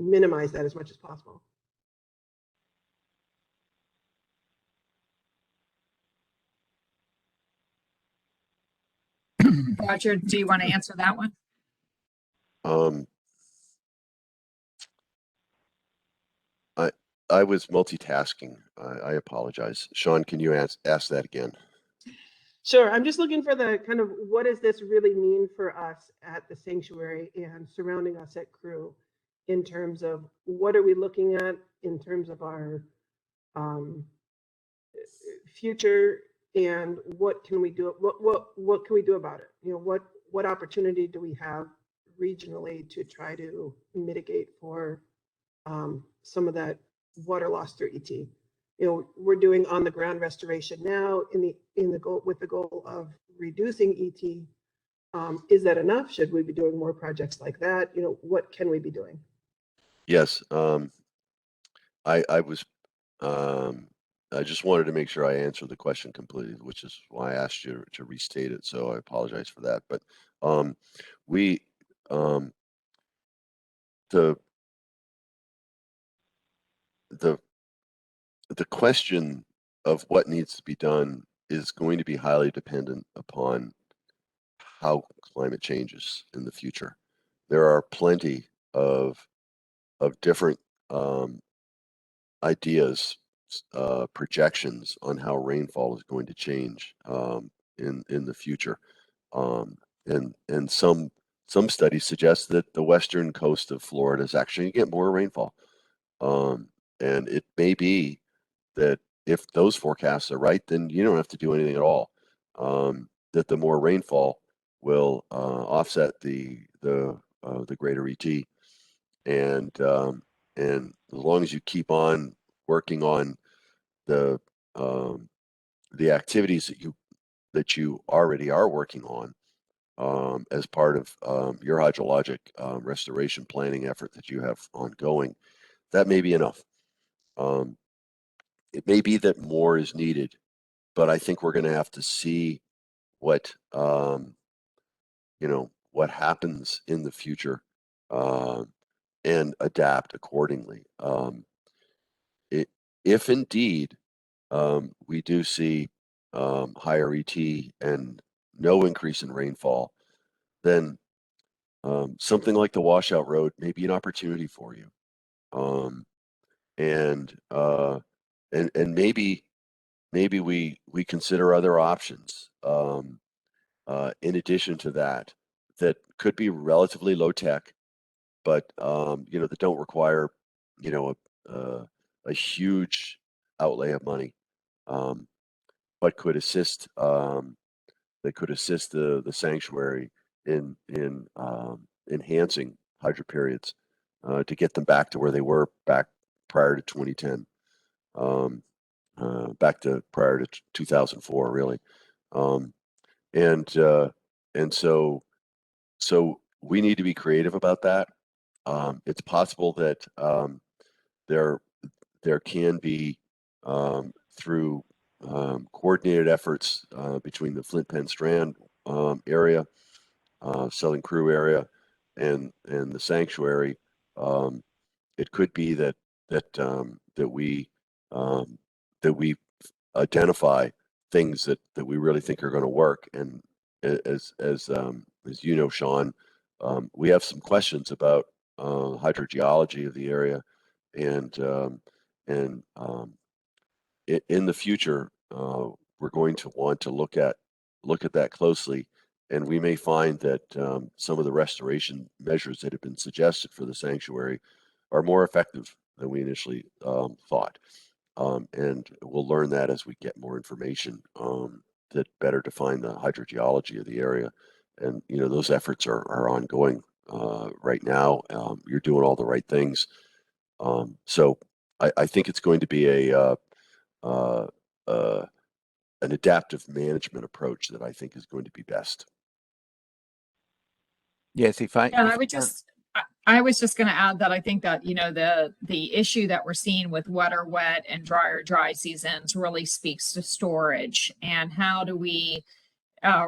minimize that as much as possible. Roger, do you want to answer that one? I was multitasking. I apologize. Sean, can you ask that again? Sure. I'm just looking for the kind of, what does this really mean for us at the sanctuary and surrounding us at Crew, in terms of what are we looking at in terms of our future, and what can we do? What can we do about it? What opportunity do we have regionally to try to mitigate for some of that water loss through ET? We're doing on the ground restoration now in the goal, with the goal of reducing ET. Is that enough? Should we be doing more projects like that? What can we be doing? Yes. I just wanted to make sure I answered the question completely, which is why I asked you to restate it. So I apologize for that. But the question of what needs to be done is going to be highly dependent upon how climate changes in the future. There are plenty of different ideas, projections on how rainfall is going to change in the future, and some studies suggest that the western coast of Florida is actually going to get more rainfall, and it may be that if those forecasts are right, then you don't have to do anything at all. That the more rainfall will offset the greater ET, and as long as you keep on working on the activities that you already are working on as part of your hydrologic restoration planning effort that you have ongoing, that may be enough. It may be that more is needed, but I think we're going to have to see what what happens in the future and adapt accordingly. If indeed we do see higher ET and no increase in rainfall, then something like the washout road may be an opportunity for you, and maybe we consider other options in addition to that could be relatively low tech, but that don't require a huge outlay of money, but could assist the sanctuary in enhancing hydro periods to get them back to where they were back prior to 2010, back to prior to 2004, really. And so we need to be creative about that. It's possible that there can be through coordinated efforts between the Flint Penn Strand area, Southern Crew area, and the sanctuary. It could be that we identify things that we really think are going to work. And as you know, Sean, we have some questions about hydrogeology of the area, and in the future, we're going to want to look at that closely, and we may find that some of the restoration measures that have been suggested for the sanctuary are more effective than we initially thought. And we'll learn that as we get more information that better define the hydrogeology of the area. And those efforts are ongoing right now. You're doing all the right things. So I think it's going to be an adaptive management approach that I think is going to be best. Yes, And I was just going to add that I think that, the issue that we're seeing with wetter wet and drier dry seasons really speaks to storage, and how do we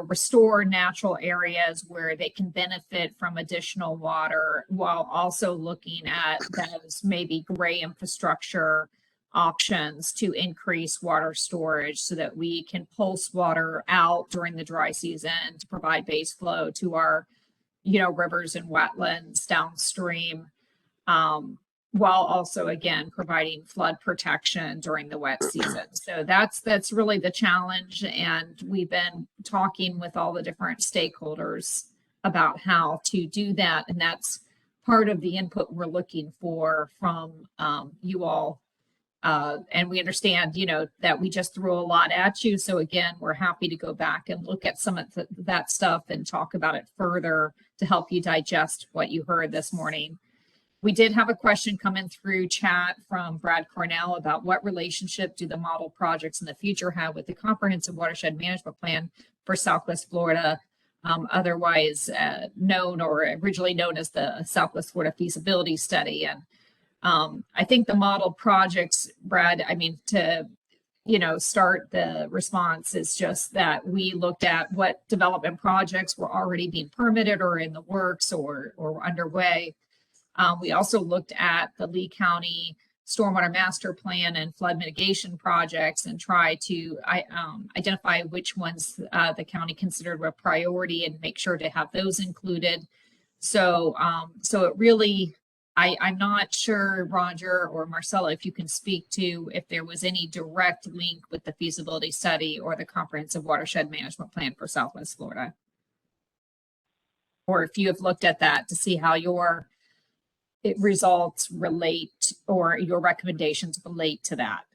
restore natural areas where they can benefit from additional water, while also looking at those maybe gray infrastructure options to increase water storage, so that we can pulse water out during the dry season to provide base flow to our rivers and wetlands downstream, while also again providing flood protection during the wet season. So that's really the challenge, and we've been talking with all the different stakeholders about how to do that, and that's part of the input we're looking for from you all. And we understand, that we just threw a lot at you. So again, we're happy to go back and look at some of that stuff and talk about it further to help you digest what you heard this morning. We did have a question come in through chat from Brad Cornell about what relationship do the model projects in the future have with the Comprehensive Watershed Management Plan for Southwest Florida, otherwise known, or originally known as the Southwest Florida Feasibility Study. And I think the model projects, Brad, to start the response, is just that we looked at what development projects were already being permitted or in the works or underway. We also looked at the Lee County Stormwater Master Plan and flood mitigation projects and try to identify which ones the county considered a priority and make sure to have those included. So it really, I'm not sure, Roger or Marcella, if you can speak to if there was any direct link with the feasibility study or the Comprehensive Watershed Management Plan for Southwest Florida, or if you have looked at that to see how your results relate, or your recommendations relate to that.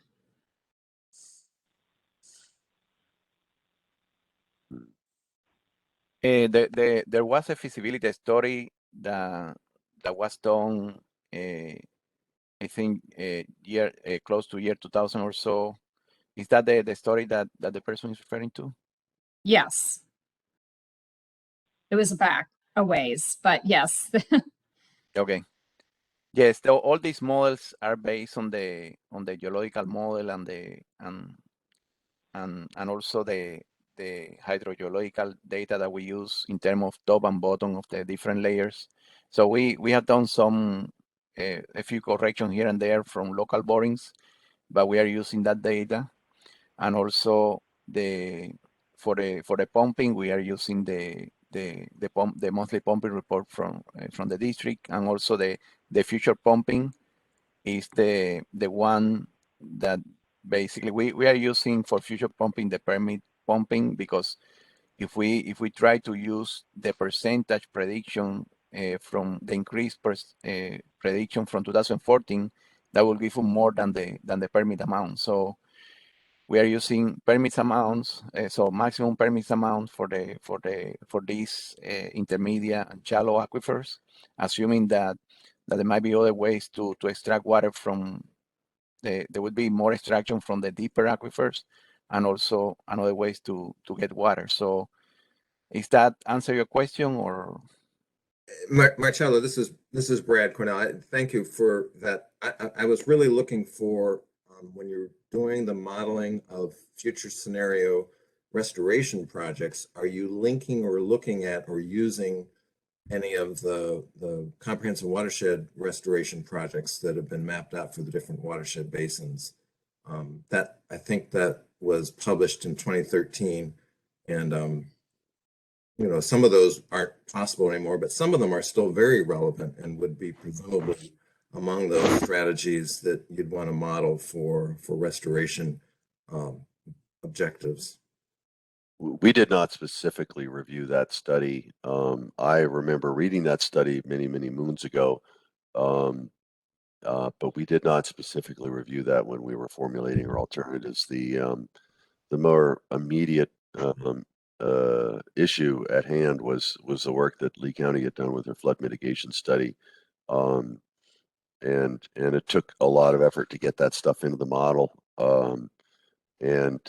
There was a feasibility study that was done, I think, close to year 2000 or so. Is that the story that the person is referring to? Yes. It was back a ways, but yes. Okay. Yes, all these models are based on the geological model and also the hydrogeological data that we use in terms of top and bottom of the different layers. So we have done some a few corrections here and there from local borings, but we are using that data. And also for the pumping, we are using the monthly pumping report from the district, and also the future pumping is the one that basically we are using for future pumping, the permit pumping, because if we try to use the percentage prediction from the increased prediction from 2014, that will give them more than the permit amount. So we are using permits amounts, so maximum permits amount for these intermediate and shallow aquifers, assuming that there might be other ways to extract water from there would be more extraction from the deeper aquifers, and also another ways to get water. So is that answer your question, or? Marcello, this is Brad Cornell. Thank you for that. I was really looking for when you're doing the modeling of future scenario restoration projects, are you linking or looking at or using any of the comprehensive watershed restoration projects that have been mapped out for the different watershed basins? That I think that was published in 2013, and you know, some of those aren't possible anymore, but some of them are still very relevant and would be presumably among those strategies that you'd want to model for restoration objectives. We did not specifically review that study. I remember reading that study many moons ago, but we did not specifically review that when we were formulating our alternatives. The more immediate issue at hand was the work that Lee County had done with their flood mitigation study, and it took a lot of effort to get that stuff into the model, and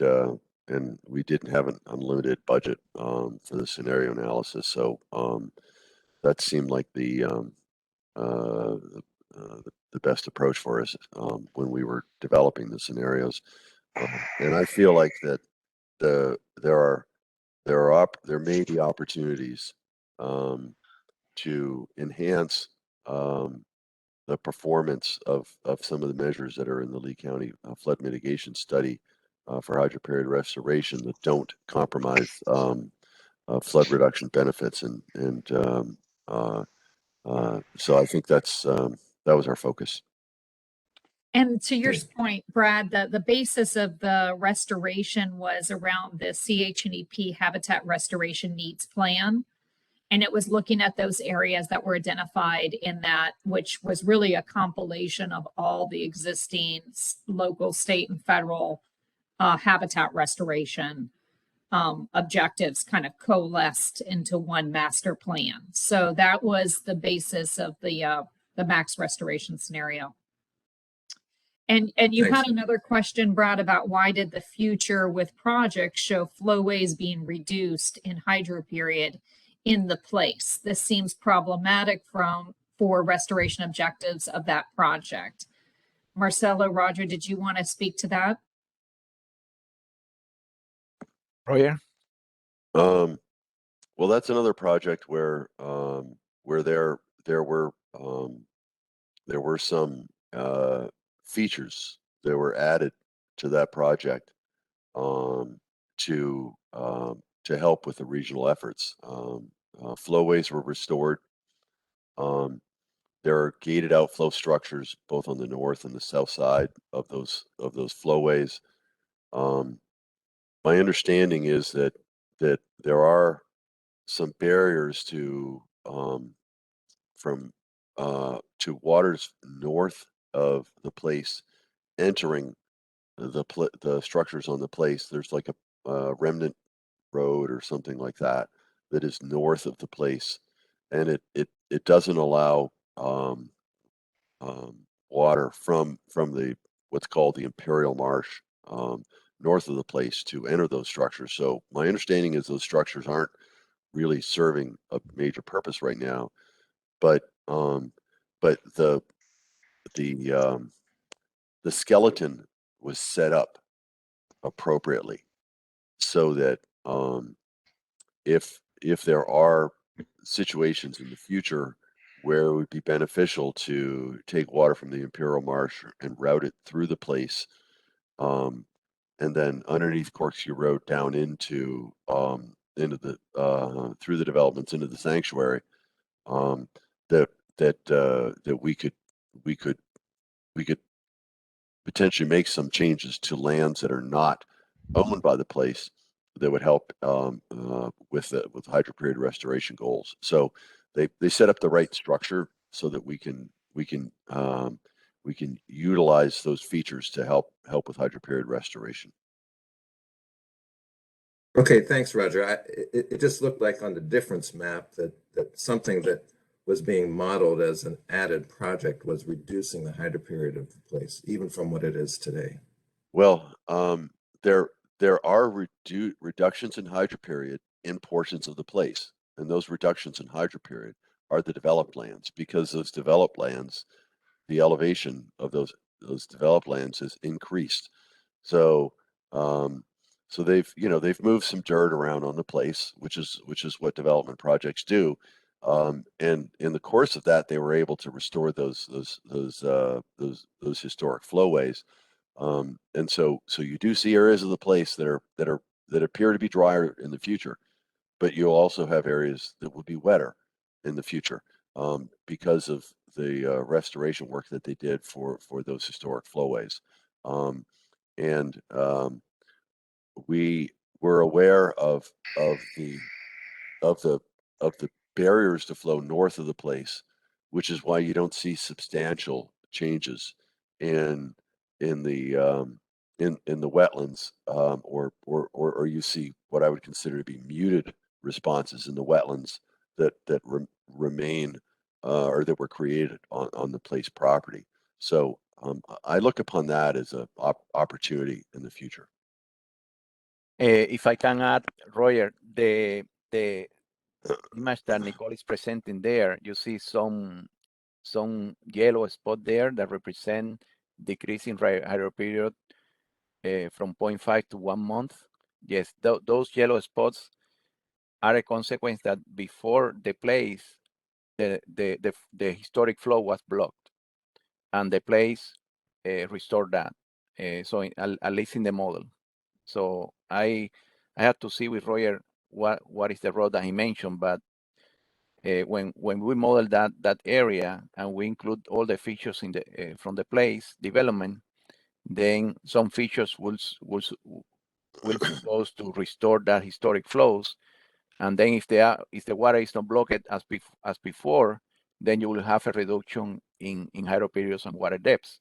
we didn't have an unlimited budget for the scenario analysis, so that seemed like the best approach for us when we were developing the scenarios, and I feel like that there may be opportunities to enhance the performance of some of the measures that are in the Lee County flood mitigation study for hydro-period restoration that don't compromise flood reduction benefits, and so I think that was our focus. And to your point, Brad, the basis of the restoration was around the CHNEP Habitat Restoration Needs Plan. And it was looking at those areas that were identified in that, which was really a compilation of all the existing local, state, and federal habitat restoration objectives kind of coalesced into one master plan. So that was the basis of the max restoration scenario. And you Thanks. had another question, Brad, about why did the future with projects show flowways being reduced in hydro period in the place? This seems problematic for restoration objectives of that project. Marcelo, Roger, did you want to speak to that? Roger? Well, that's another project where there were some features that were added to that project to help with the regional efforts. Flowways were restored. There are gated outflow structures both on the north and the south side of those flowways. My understanding is that there are some barriers to waters north of the place entering the structures on the place. There's like a remnant road or something like that is north of the place, and it doesn't allow water from the what's called the Imperial Marsh north of the place to enter those structures. So my understanding is those structures aren't really serving a major purpose right now, but the skeleton was set up appropriately so that if there are situations in the future where it would be beneficial to take water from the Imperial Marsh and route it through the place, and then underneath Corkscrew Road down into the through the developments into the sanctuary, that we could potentially make some changes to lands that are not owned by the place that would help with hydro-period restoration goals. So they set up the right structure so that we can utilize those features to help with hydroperiod restoration. Okay, thanks, Roger. It just looked like on the difference map that something that was being modeled as an added project was reducing the hydroperiod of the place, even from what it is today. Well, there are reductions in hydroperiod in portions of the place, and those reductions in hydroperiod are the developed lands, because those developed lands, the elevation of those developed lands is increased. So so they've moved some dirt around on the place, which is what development projects do. And in the course of that, they were able to restore those historic flowways. And so you do see areas of the place that appear to be drier in the future, but you'll also have areas that will be wetter in the future, because of the restoration work that they did for those historic flowways. And we were aware of the barriers to flow north of the place, which is why you don't see substantial changes in the wetlands, or you see what I would consider to be muted responses in the wetlands that remain, or that were created on the place property. So I look upon that as an opportunity in the future. If I can add, Roger, the image that Nicole is presenting there, you see some yellow spot there that represent decreasing hydroperiod from 0.5 to 1 month. Yes, those yellow spots are a consequence that before the place, the historic flow was blocked, and the place restored that. So at least in the model. So I have to see with Roger what is the road that he mentioned, but when we model that area and we include all the features in the from the place development, then some features will supposed to restore that historic flows, and then if the water is not blocked as before, then you will have a reduction in hydroperiods and water depths.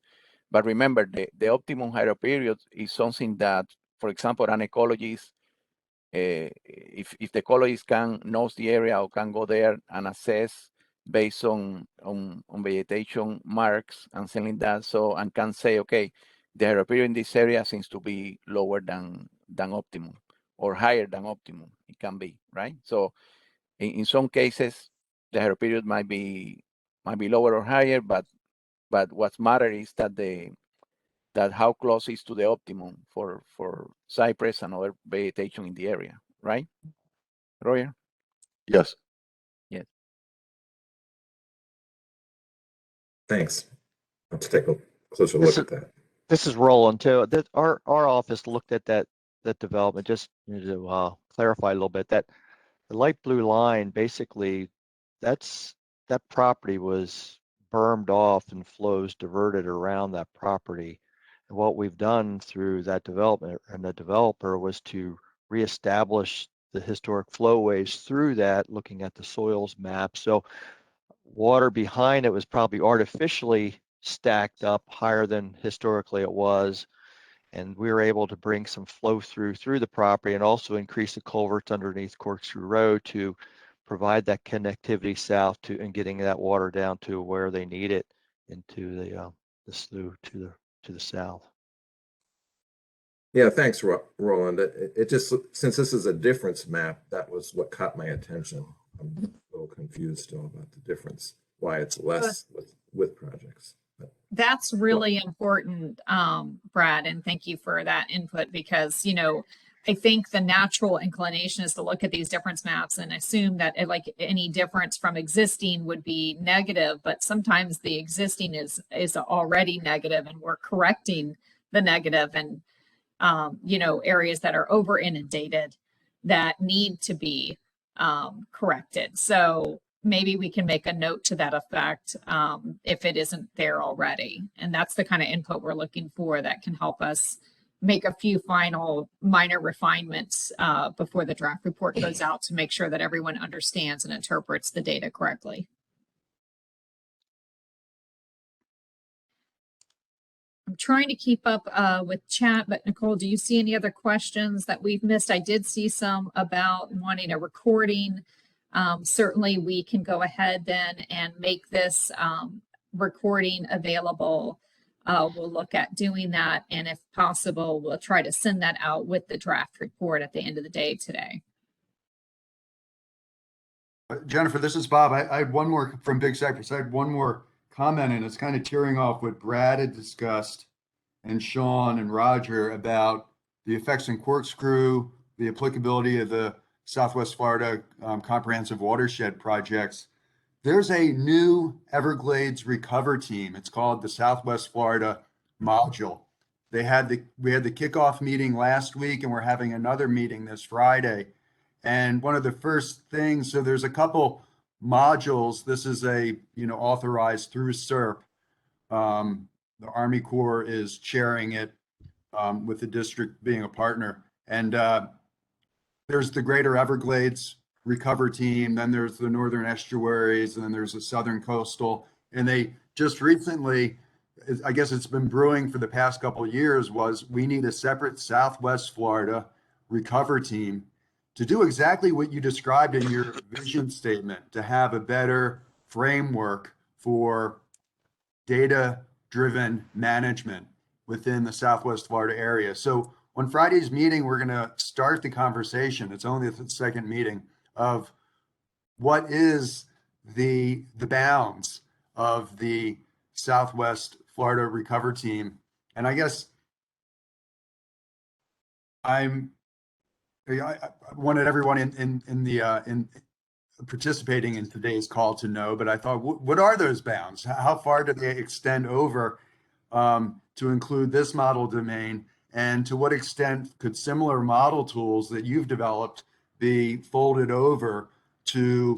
But remember, the optimum hydroperiod is something that, for example, an ecologist, if the ecologist knows the area or can go there and assess based on vegetation marks and something like that, so, and can say, okay, the hydroperiod in this area seems to be lower than optimum or higher than optimum. It can be, right? So in some cases, the hydroperiod might be lower or higher, but what matters is that how close is to the optimum for cypress and other vegetation in the area, right, Roger? Yes. Yes. Thanks. Let's take a closer look at that. This is Roland too. Our office looked at that development, just to clarify a little bit, that the light blue line, basically that property was bermed off and flows diverted around that property. And what we've done through that development and the developer was to reestablish the historic flowways through that, looking at the soils map. So water behind it was probably artificially stacked up higher than historically it was. And we were able to bring some flow through the property and also increase the culverts underneath Corkscrew Road to provide that connectivity south to and getting that water down to where they need it into the slough to the south. Yeah, thanks, Roland. It just, since this is a difference map, that was what caught my attention. I'm a little confused still about the difference, why it's less with projects. That's really important, Brad, and thank you for that input, because, I think the natural inclination is to look at these difference maps and assume that like any difference from existing would be negative, but sometimes the existing is already negative and we're correcting the negative, and areas that are over inundated that need to be corrected. So maybe we can make a note to that effect if it isn't there already. And that's the kind of input we're looking for that can help us make a few final minor refinements before the draft report goes out to make sure that everyone understands and interprets the data correctly. I'm trying to keep up with chat, but Nicole, do you see any other questions that we've missed? I did see some about wanting a recording. Certainly we can go ahead then and make this recording available. We'll look at doing that, and if possible, we'll try to send that out with the draft report at the end of the day today. Jennifer, this is Bob. I had one more from Big Cypress. I had one more comment, and it's kind of tearing off what Brad had discussed and Sean and Roger about the effects in Corkscrew, the applicability of the Southwest Florida Comprehensive Watershed projects. There's a new Everglades Recover team. It's called the Southwest Florida Module. We had the kickoff meeting last week, and we're having another meeting this Friday. And one of the first things, so there's a couple modules. This is authorized through SERP. The Army Corps is chairing it with the district being a partner. And there's the Greater Everglades Recover team, then there's the Northern Estuaries, and then there's the Southern Coastal. And they just recently, I guess it's been brewing for the past couple of years, was we need a separate Southwest Florida Recover team to do exactly what you described in your vision statement, to have a better framework for data-driven management within the Southwest Florida area. So on Friday's meeting, we're going to start the conversation. It's only the second meeting of what is the bounds of the Southwest Florida Recover team. And I guess I wanted everyone in participating in today's call to know, but I thought, what are those bounds? How far do they extend over to include this model domain? And to what extent could similar model tools that you've developed be folded over to,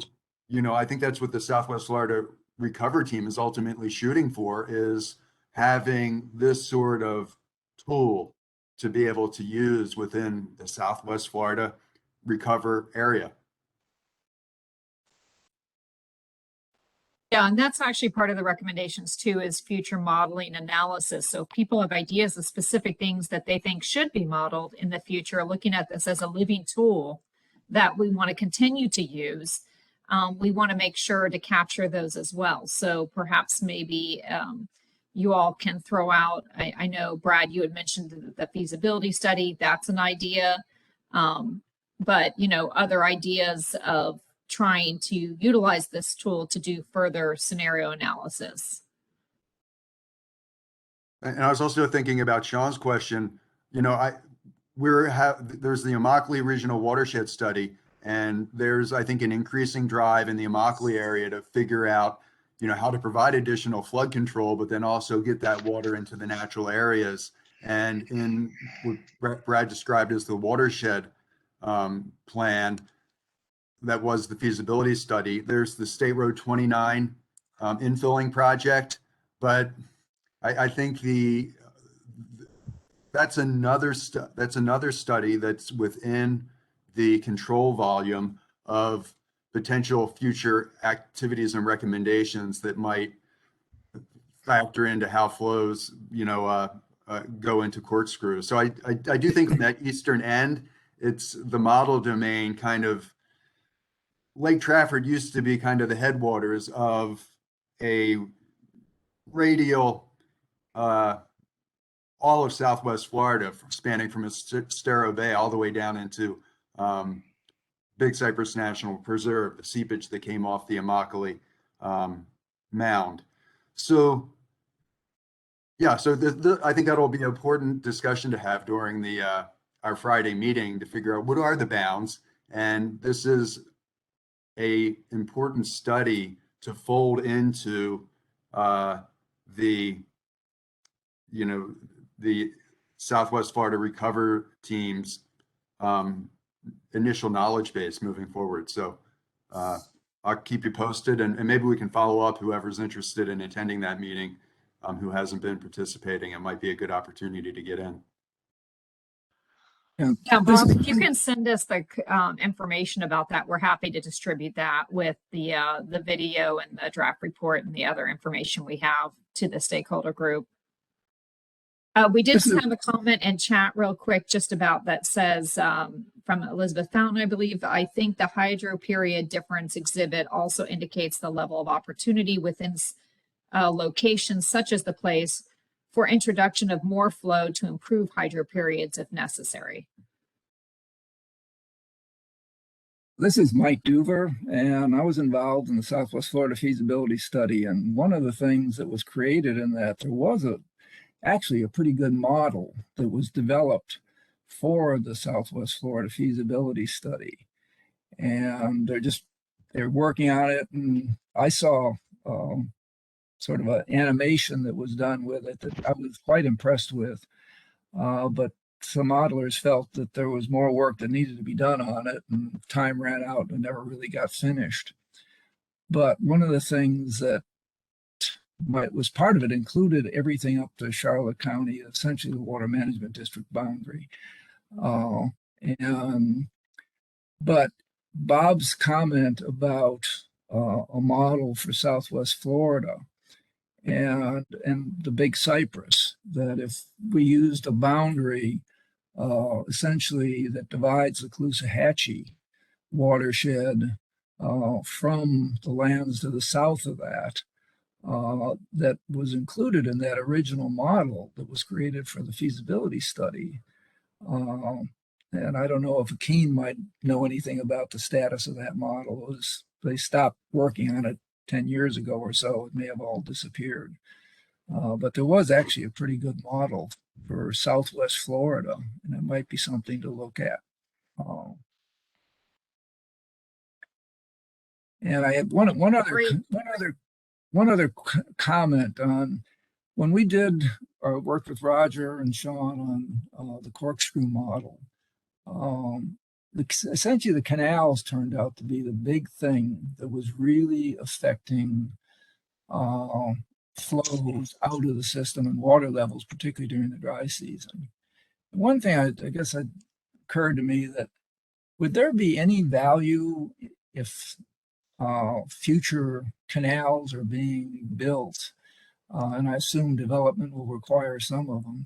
I think that's what the Southwest Florida Recover team is ultimately shooting for, is having this sort of tool to be able to use within the Southwest Florida Recover area. Yeah, and that's actually part of the recommendations too, is future modeling analysis. So if people have ideas of specific things that they think should be modeled in the future, looking at this as a living tool that we want to continue to use, we want to make sure to capture those as well. So perhaps maybe you all can throw out, I know, Brad, you had mentioned the feasibility study. That's an idea. But, other ideas of trying to utilize this tool to do further scenario analysis. And I was also thinking about Sean's question. There's the Immokalee Regional Watershed Study, and there's, I think, an increasing drive in the Immokalee area to figure out, how to provide additional flood control, but then also get that water into the natural areas. And in what Brad described as the watershed plan, that was the feasibility study. There's the State Road 29 infilling project, but I think that's another study that's within the control volume of potential future activities and recommendations that might factor into how flows, go into Corkscrew. So I do think in that eastern end, it's the model domain kind of. Lake Trafford used to be kind of the headwaters of a radial, all of Southwest Florida, spanning from Estero Bay all the way down into Big Cypress National Preserve, the seepage that came off the Immokalee mound. So, yeah, so I think that'll be an important discussion to have during our Friday meeting, to figure out what are the bounds. And this is a important study to fold into the Southwest Florida Recover team's initial knowledge base moving forward. So I'll keep you posted, and maybe we can follow up, whoever's interested in attending that meeting, who hasn't been participating. It might be a good opportunity to get in. Yeah, Bob, if you can send us the information about that, we're happy to distribute that with the video and the draft report and the other information we have to the stakeholder group. We did This is- have a comment in chat real quick just about that says from Elizabeth Fountain, I believe, I think the hydro period difference exhibit also indicates the level of opportunity within locations such as the place for introduction of more flow to improve hydro periods if necessary. This is Mike Duver, and I was involved in the Southwest Florida feasibility study. And one of the things that was created in that, there was actually a pretty good model that was developed for the Southwest Florida feasibility study. And they're working on it. And I saw sort of an animation that was done with it that I was quite impressed with. But some modelers felt that there was more work that needed to be done on it, and time ran out and never really got finished. But one of the things that was part of it included everything up to Charlotte County, essentially the water management district boundary. But Bob's comment about a model for Southwest Florida and the Big Cypress, that if we used a boundary essentially that divides the Caloosahatchee watershed from the lands to the south of that, that was included in that original model that was created for the feasibility study. And I don't know if Akeen might know anything about the status of that model. They stopped working on it 10 years ago or so. It may have all disappeared. But there was actually a pretty good model for Southwest Florida, and it might be something to look at. And I had one other comment on when we did work with Roger and Sean on the Corkscrew model. Essentially, the canals turned out to be the big thing that was really affecting flows out of the system and water levels, particularly during the dry season. One thing I guess occurred to me that would there be any value if future canals are being built, and I assume development will require some of them,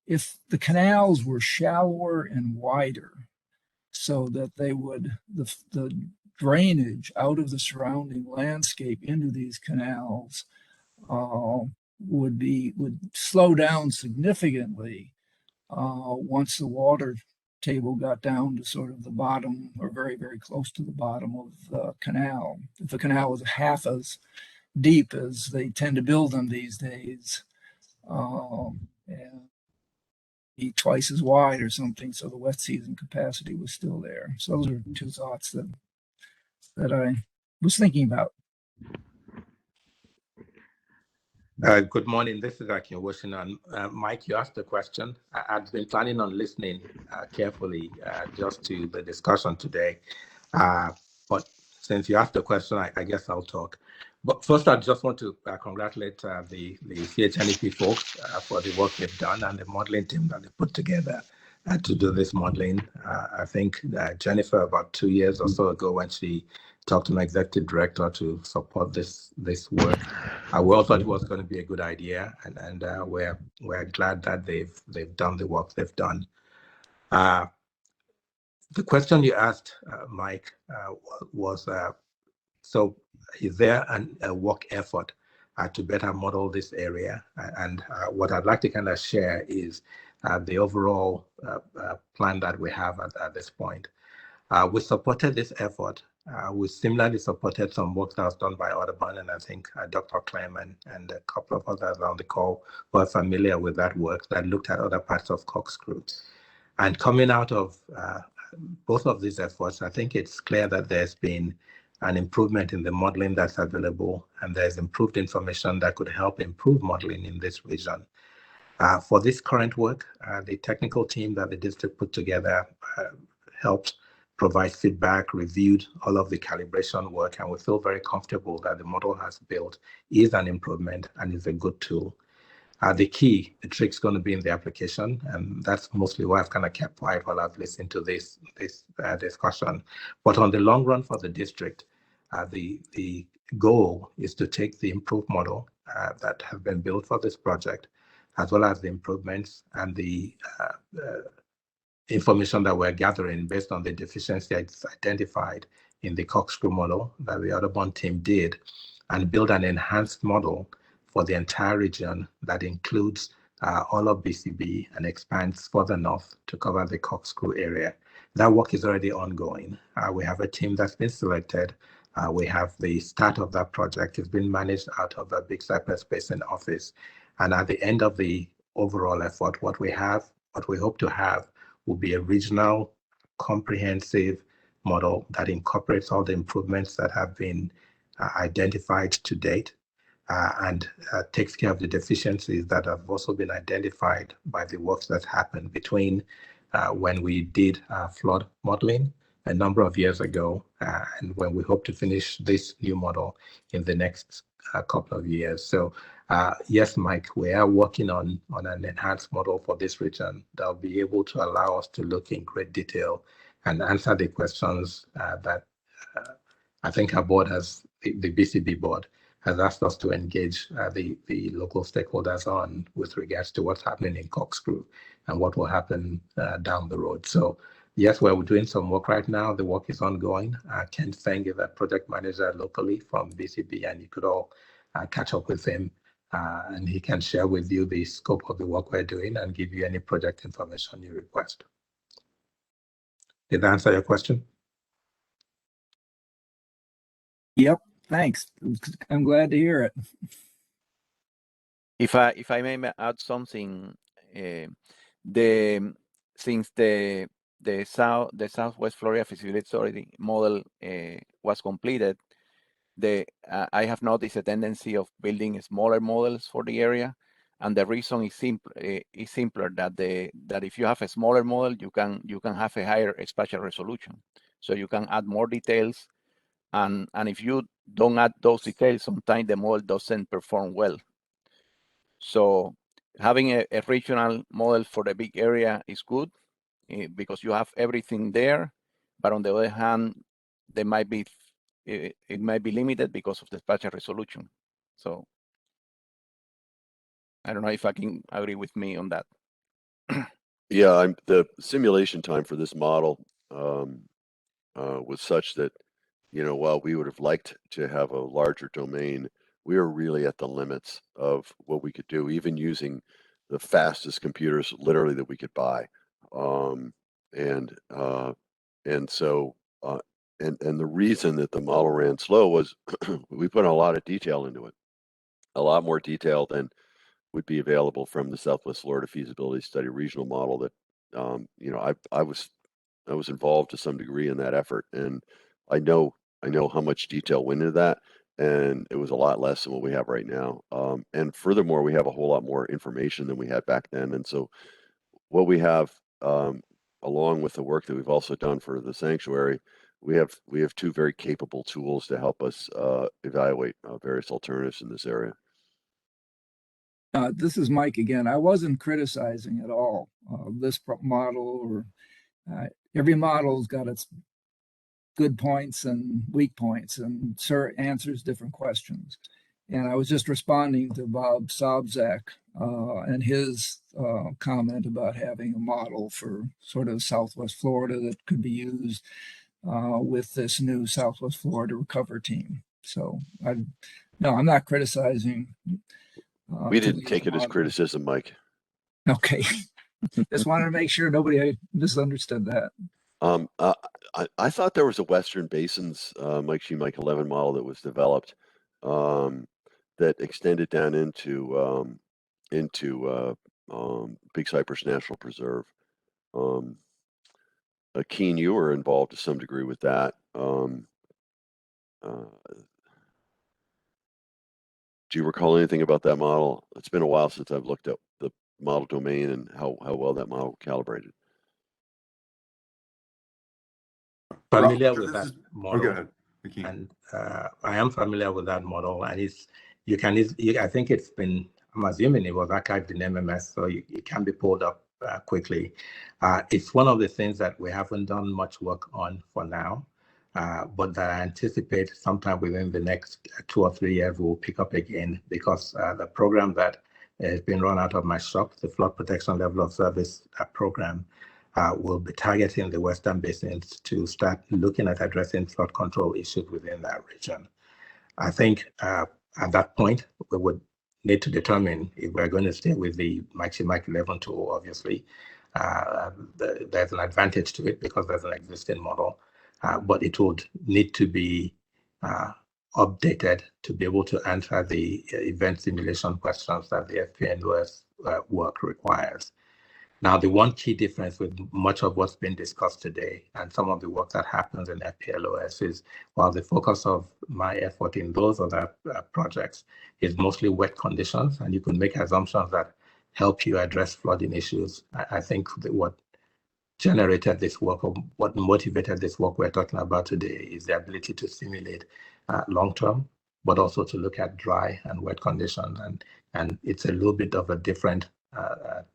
if the canals were shallower and wider so that they would, the drainage out of the surrounding landscape into these canals would slow down significantly once the water table got down to sort of the bottom or very, very close to the bottom of the canal. If the canal was half as deep as they tend to build them these days, and be twice as wide or something, so the wet season capacity was still there. So those are two thoughts that I was thinking about. Good morning. This is Akin Washington. Mike, you asked a question. I've been planning on listening carefully just to the discussion today. But since you asked the question, I guess I'll talk. But first, I just want to congratulate the CHNEP folks for the work they've done and the modeling team that they put together to do this modeling. I think Jennifer, about 2 years or so ago, when she talked to my executive director to support this work, we all thought it was going to be a good idea, and we're glad that they've done the work they've done. The question you asked, Mike, was so is there a work effort to better model this area? And what I'd like to kind of share is the overall plan that we have at this point. We supported this effort. We similarly supported some work that was done by Audubon, and I think Dr. Clem and a couple of others on the call were familiar with that work that looked at other parts of Corkscrew. And coming out of both of these efforts, I think it's clear that there's been an improvement in the modeling that's available, and there's improved information that could help improve modeling in this region. For this current work, the technical team that the district put together helped provide feedback, reviewed all of the calibration work, and we feel very comfortable that the model has built is an improvement and is a good tool. The trick's going to be in the application, and that's mostly why I've kind of kept quiet while I've listened to this discussion. But on the long run for the district, the goal is to take the improved model that have been built for this project as well as the improvements and the information that we're gathering based on the deficiencies identified in the Corkscrew model that the Audubon team did, and build an enhanced model for the entire region that includes all of BCB and expands further north to cover the Corkscrew area. That work is already ongoing. We have a team that's been selected. We have the start of that project. It's been managed out of the Big Cypress Basin office. And at the end of the overall effort, what we hope to have will be a regional, comprehensive model that incorporates all the improvements that have been identified to date and takes care of the deficiencies that have also been identified by the works that happened between when we did flood modeling a number of years ago and when we hope to finish this new model in the next couple of years. So yes, Mike, we are working on an enhanced model for this region that will be able to allow us to look in great detail and answer the questions that I think our board has, the BCB board, has asked us to engage the local stakeholders on with regards to what's happening in Corkscrew and what will happen down the road. So yes, we're doing some work right now. The work is ongoing. Ken Feng is a project manager locally from BCB, and you could all catch up with him and he can share with you the scope of the work we're doing and give you any project information you request. Did that answer your question? Yep, thanks. I'm glad to hear it. If I may add something, since the Southwest Florida feasibility model was completed, I have noticed a tendency of building smaller models for the area, and the reason is simpler that if you have a smaller model, you can have a higher spatial resolution, so you can add more details, and if you don't add those details, sometimes the model doesn't perform well. So having a regional model for the big area is good because you have everything there, but on the other hand, it might be limited because of the spatial resolution. So I don't know if I can agree with me on that. Yeah, the simulation time for this model was such that, you know, while we would have liked to have a larger domain, we are really at the limits of what we could do, even using the fastest computers literally that we could buy. And the reason that the model ran slow was we put a lot of detail into it, a lot more detail than would be available from the Southwest Florida feasibility study regional model that, you know, I was involved to some degree in that effort, and I know how much detail went into that, and it was a lot less than what we have right now. And furthermore, we have a whole lot more information than we had back then. And so what we have, along with the work that we've also done for the sanctuary, we have two very capable tools to help us evaluate various alternatives in this area. This is Mike again. I wasn't criticizing at all this model, or every model's got its good points and weak points, and answers different questions. And I was just responding to Bob Sobczak and his comment about having a model for sort of Southwest Florida that could be used with this new Southwest Florida Recover team. So no, I'm not criticizing. We didn't take it as criticism, Mike. Okay. Just wanted to make sure nobody misunderstood that. I thought there was a Western Basins Mike 11 model that was developed that extended down into Big Cypress National Preserve. Keen, you were involved to some degree with that. Do you recall anything about that model? It's been a while since I've looked at the model domain and how well that model calibrated. Familiar with that model. Oh, go ahead. And I am familiar with that model, and I think it's been, I'm assuming it was archived in MMS, so it can be pulled up quickly. It's one of the things that we haven't done much work on for now, but that I anticipate sometime within the next 2 or 3 years we'll pick up again, because the program that It's been run out of my shop. The flood protection level of service program will be targeting the Western basins to start looking at addressing flood control issues within that region. I think at that point, we would need to determine if we're going to stay with the Maximite 11 tool. Obviously, there's an advantage to it because there's an existing model, but it would need to be updated to be able to answer the event simulation questions that the FPNOS work requires. Now, the one key difference with much of what's been discussed today and some of the work that happens in FPLOS is, while the focus of my effort in those other projects is mostly wet conditions, and you can make assumptions that help you address flooding issues, I think that what generated this work, or what motivated this work we're talking about today, is the ability to simulate long-term, but also to look at dry and wet conditions. And it's a little bit of a different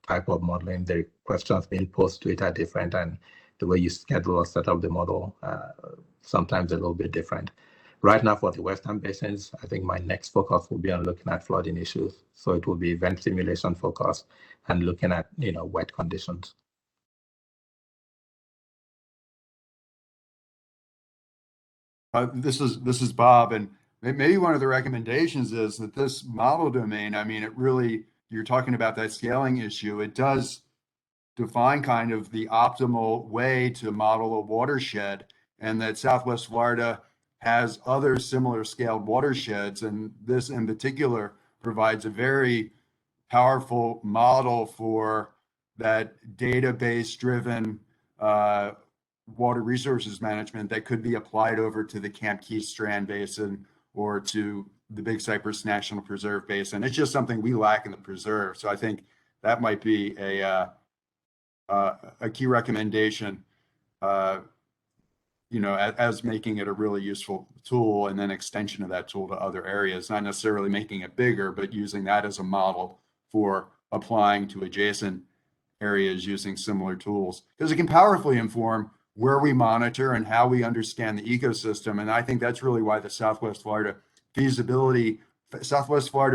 type of modeling. The questions being posed to it are different, and the way you schedule or set up the model sometimes a little bit different. Right now for the Western basins, I think my next focus will be on looking at flooding issues. So it will be event simulation focused and looking at wet conditions. This is Bob, and maybe one of the recommendations is that this model domain, I mean, it really, you're talking about that scaling issue. It does define kind of the optimal way to model a watershed, and that Southwest Florida has other similar scaled watersheds, and this in particular provides a very powerful model for that database driven water resources management that could be applied over to the Camp Keys Strand Basin or to the Big Cypress National Preserve Basin. It's just something we lack in the preserve. So I think that might be a key recommendation, as making it a really useful tool, and then extension of that tool to other areas, not necessarily making it bigger, but using that as a model for applying to adjacent areas using similar tools, because it can powerfully inform where we monitor and how we understand the ecosystem. And I think that's really why the Southwest Florida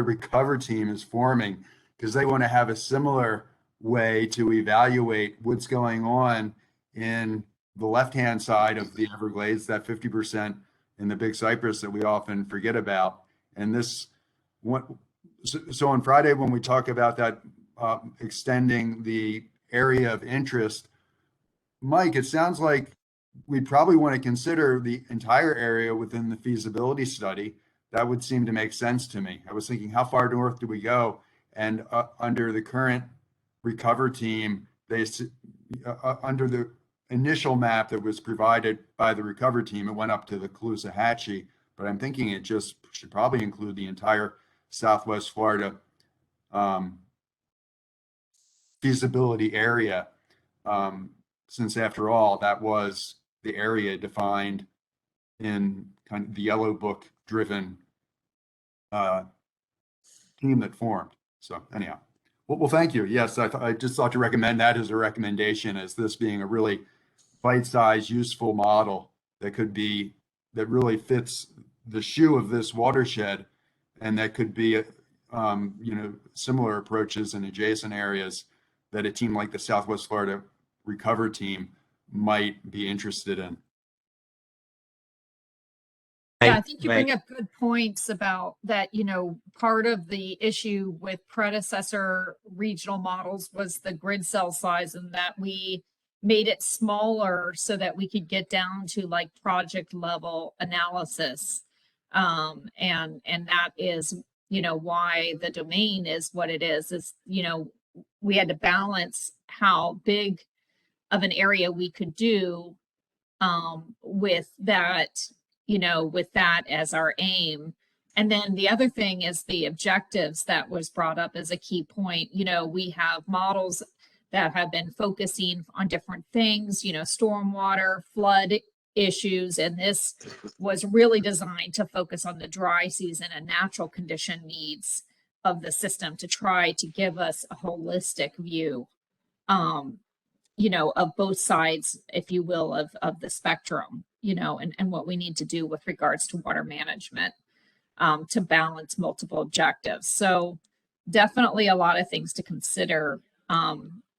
Recover team is forming, because they want to have a similar way to evaluate what's going on in the left-hand side of the Everglades, that 50% in the Big Cypress that we often forget about. And so on Friday, when we talk about that, extending the area of interest, Mike, it sounds like we'd probably want to consider the entire area within the feasibility study. That would seem to make sense to me. I was thinking, how far north do we go? And under the current Recover team, under the initial map that was provided by the Recover team, it went up to the Caloosahatchee, but I'm thinking it just should probably include the entire Southwest Florida feasibility area, since after all, that was the area defined in kind of the Yellow Book driven team that formed. So anyhow, well, thank you. Yes, I just thought to recommend that as a recommendation, as this being a really bite-sized, useful model that really fits the shoe of this watershed, and that could be similar approaches in adjacent areas that a team like the Southwest Florida Recover team might be interested in. Yeah, I think you bring up good points about that. Part of the issue with predecessor regional models was the grid cell size, and that we made it smaller so that we could get down to like project level analysis. And that is, why the domain is what it is, we had to balance how big of an area we could do with that as our aim. And then the other thing is the objectives that was brought up as a key point. We have models that have been focusing on different things, stormwater, flood issues, and this was really designed to focus on the dry season and natural condition needs of the system to try to give us a holistic view, of both sides, if you will, of the spectrum, and what we need to do with regards to water management to balance multiple objectives. So definitely a lot of things to consider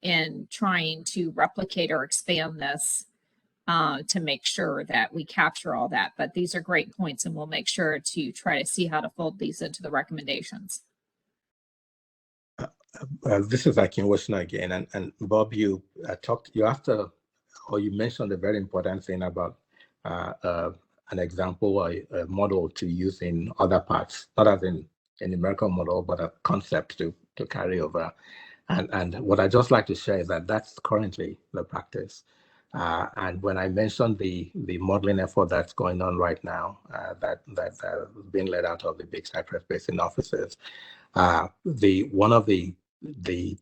in trying to replicate or expand this to make sure that we capture all that. But these are great points, and we'll make sure to try to see how to fold these into the recommendations. This is Akinwosina again, and Bob, you you mentioned a very important thing about an example or a model to use in other parts, not as in a numerical model, but a concept to carry over. And what I just like to share is that that's currently the practice. And when I mentioned the modeling effort that's going on right now, that's being led out of the Big Cypress Basin offices, one of the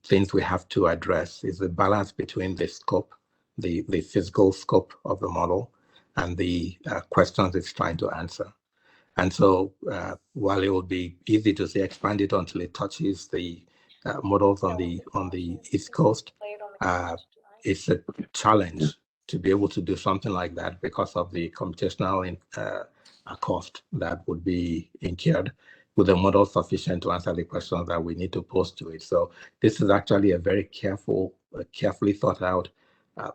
things we have to address is the balance between the scope, the physical scope of the model, and the questions it's trying to answer. And so while it will be easy to say expand it until it touches the models on the East Coast, it's a challenge to be able to do something like that because of the computational cost that would be incurred with a model sufficient to answer the questions that we need to pose to it. So this is actually a very carefully thought out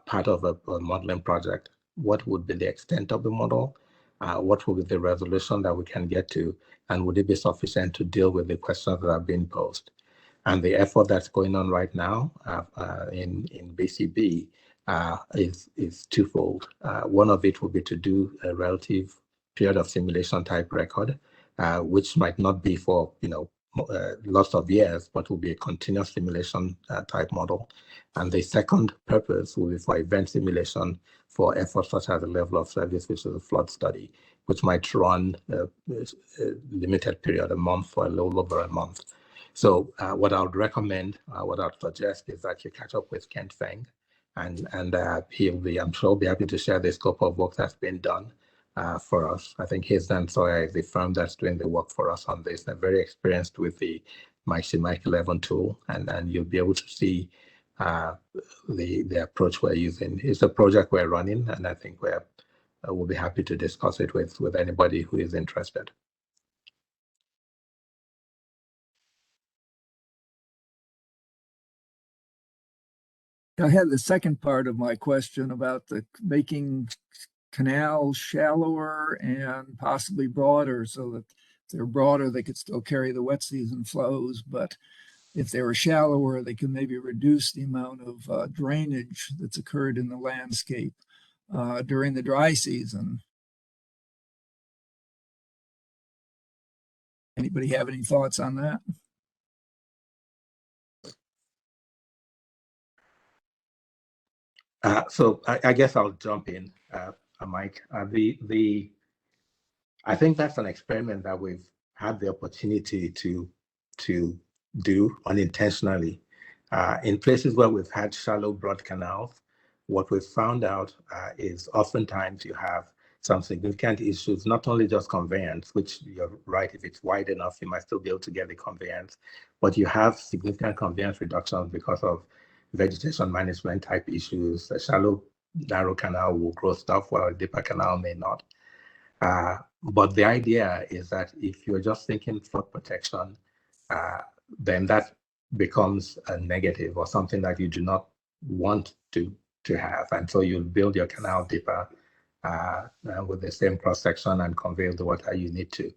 part of a modeling project. What would be the extent of the model? What will be the resolution that we can get to? And would it be sufficient to deal with the questions that are being posed? And the effort that's going on right now in BCB is twofold. One of it will be to do a relative period of simulation type record, which might not be for lots of years, but will be a continuous simulation type model. And the second purpose will be for event simulation for efforts such as the level of service, which is a flood study, which might run a limited period, a month or a little over a month. So what I would recommend, what I would suggest is that you catch up with Kent Feng, and he'll be, I'm sure, be happy to share the scope of work that's been done for us. I think his and Sawyer is the firm that's doing the work for us on this. They're very experienced with the Mike 11 tool, and you'll be able to see the approach we're using. It's a project we're running, and I think we'll be happy to discuss it with anybody who is interested. I had the second part of my question about the making canals shallower and possibly broader, so that if they're broader, they could still carry the wet season flows. But if they were shallower, they could maybe reduce the amount of drainage that's occurred in the landscape during the dry season. Anybody have any thoughts on that? So I guess I'll jump in, Mike. I think that's an experiment that we've had the opportunity to do unintentionally. In places where we've had shallow, broad canals, what we've found out is oftentimes you have some significant issues, not only just conveyance, which you're right, if it's wide enough, you might still be able to get the conveyance, but you have significant conveyance reductions because of vegetation management type issues. A shallow, narrow canal will grow stuff while a deeper canal may not. But the idea is that if you're just thinking flood protection, then that becomes a negative or something that you do not want to have. And so you'll build your canal deeper with the same cross section and convey the water you need to.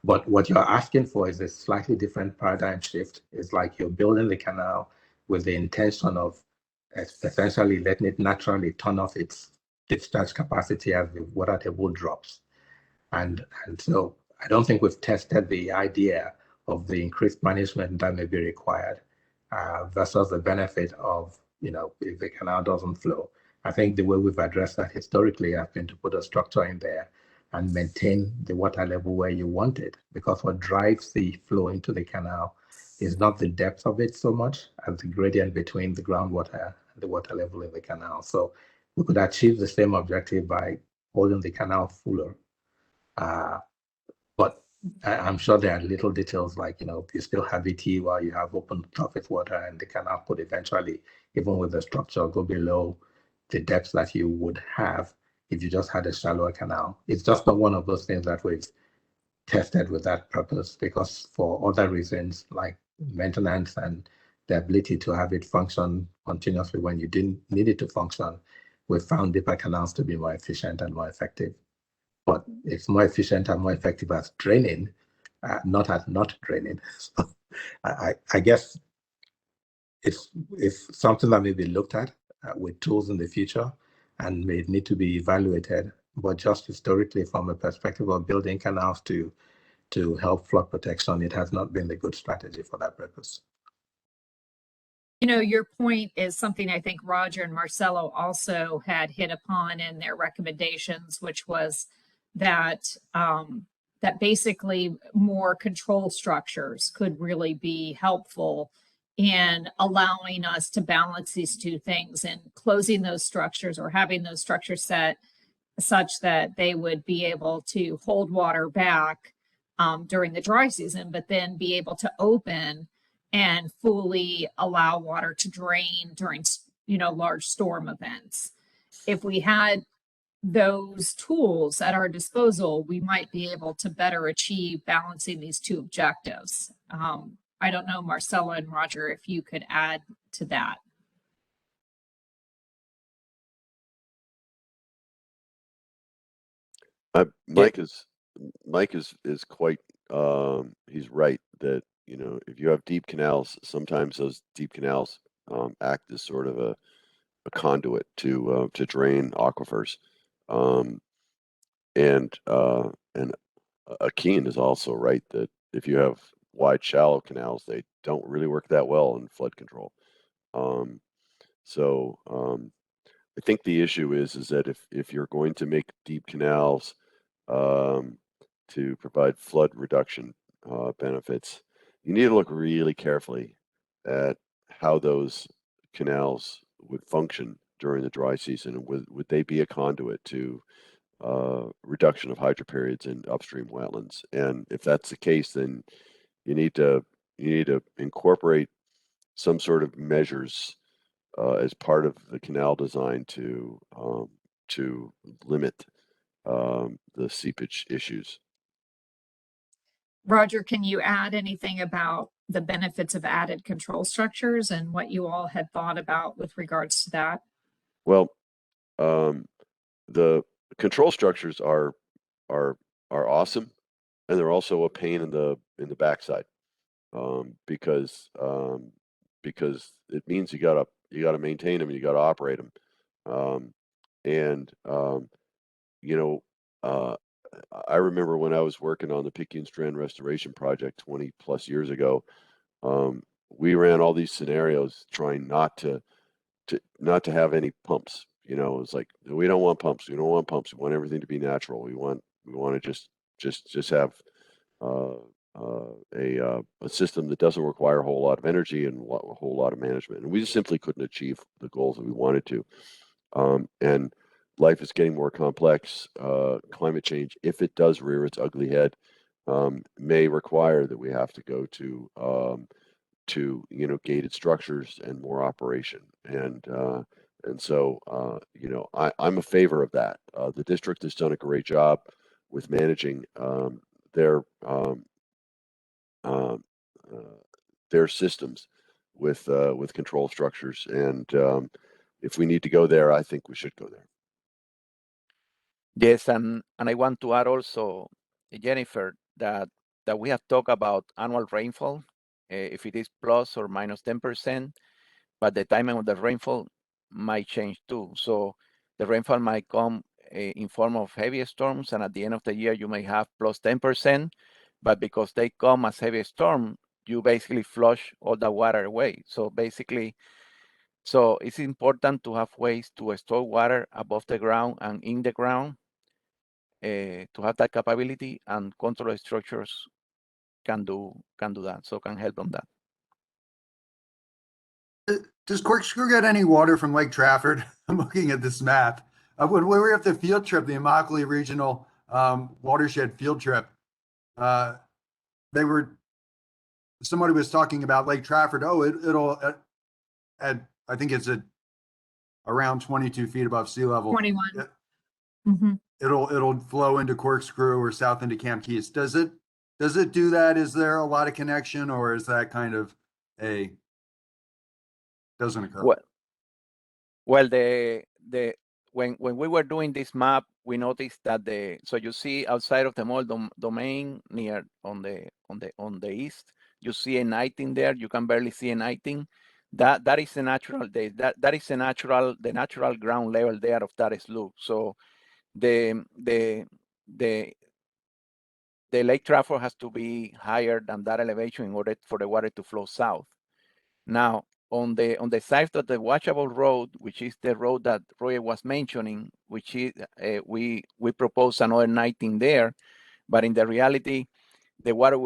But what you're asking for is a slightly different paradigm shift. It's like you're building the canal with the intention of essentially letting it naturally turn off its discharge capacity as the water table drops. And so I don't think we've tested the idea of the increased management that may be required versus the benefit of, if the canal doesn't flow. I think the way we've addressed that historically has been to put a structure in there and maintain the water level where you want it, because what drives the flow into the canal is not the depth of it so much as the gradient between the groundwater and the water level in the canal. So we could achieve the same objective by holding the canal fuller. But I'm sure there are little details like, you still have VT while you have open surface water, and the canal could eventually, even with the structure, go below the depths that you would have if you just had a shallower canal. It's just not one of those things that we've tested with that purpose, because for other reasons, like maintenance and the ability to have it function continuously when you didn't need it to function, we found deeper canals to be more efficient and more effective. But it's more efficient and more effective as draining, not as not draining. So I guess it's something that may be looked at with tools in the future and may need to be evaluated. But just historically, from a perspective of building canals to help flood protection, it has not been the good strategy for that purpose. You know, your point is something I think Roger and Marcelo also had hit upon in their recommendations, which was that that basically more control structures could really be helpful in allowing us to balance these two things and closing those structures or having those structures set such that they would be able to hold water back during the dry season, but then be able to open and fully allow water to drain during, you know, large storm events. If we had those tools at our disposal, we might be able to better achieve balancing these two objectives. I don't know, Marcella and Roger, if you could add to that. Mike is quite he's right that, you know, if you have deep canals, sometimes those deep canals act as sort of a conduit to drain aquifers, and Akeen is also right that if you have wide shallow canals, they don't really work that well in flood control. I think the issue is that if you're going to make deep canals to provide flood reduction benefits, you need to look really carefully at how those canals would function during the dry season, and would they be a conduit to reduction of hydroperiods in upstream wetlands? And if that's the case, then you need to incorporate some sort of measures as part of the canal design to limit the seepage issues. Roger, can you add anything about the benefits of added control structures and what you all had thought about with regards to that? Well, the control structures are awesome, and they're also a pain in the backside, because it means you gotta maintain them and you gotta operate them, you know, I remember when I was working on the Picayune Strand Restoration Project 20 plus years ago, we ran all these scenarios trying not to have any pumps. You know, it's like, we don't want pumps. We don't want pumps. We want everything to be natural. We want to just have a system that doesn't require a whole lot of energy and a whole lot of management. And we just simply couldn't achieve the goals that we wanted to. And life is getting more complex. Climate change, if it does rear its ugly head, may require that we have to go to you know, gated structures and more operation. And so you know, I'm a favor of that. The district has done a great job with managing their systems with control structures. And if we need to go there, I think we should go there. Yes, and I want to add also, Jennifer, that we have talked about annual rainfall, if it is plus or minus 10%, but the timing of the rainfall might change too. So the rainfall might come in form of heavy storms, and at the end of the year you may have plus 10%, but because they come as heavy storm, you basically flush all the water away. So basically, so it's important to have ways to store water above the ground and in the ground, to have that capability, and control structures can do that, so can help on that. Does Corkscrew get any water from Lake Trafford? I'm looking at this map. When we were at the field trip, the Immokalee Regional Watershed field trip, somebody was talking about Lake Trafford. Oh, it'll I think it's at around 22 feet above sea level. 21. It'll flow into Corkscrew or south into Camp Keys. Does it Does it do that? Is there a lot of connection, or is that kind of doesn't occur? Well, when we were doing this map, we noticed that so you see outside of the mall domain near on the east, you see a 19 there. You can barely see a 19. That is the natural that is the natural ground level there of that slope. So the Lake Trafford has to be higher than that elevation in order for the water to flow south. Now, on the side of the watchable road, which is the road that Roy was mentioning, which is we propose another 19 there, but in the reality, the water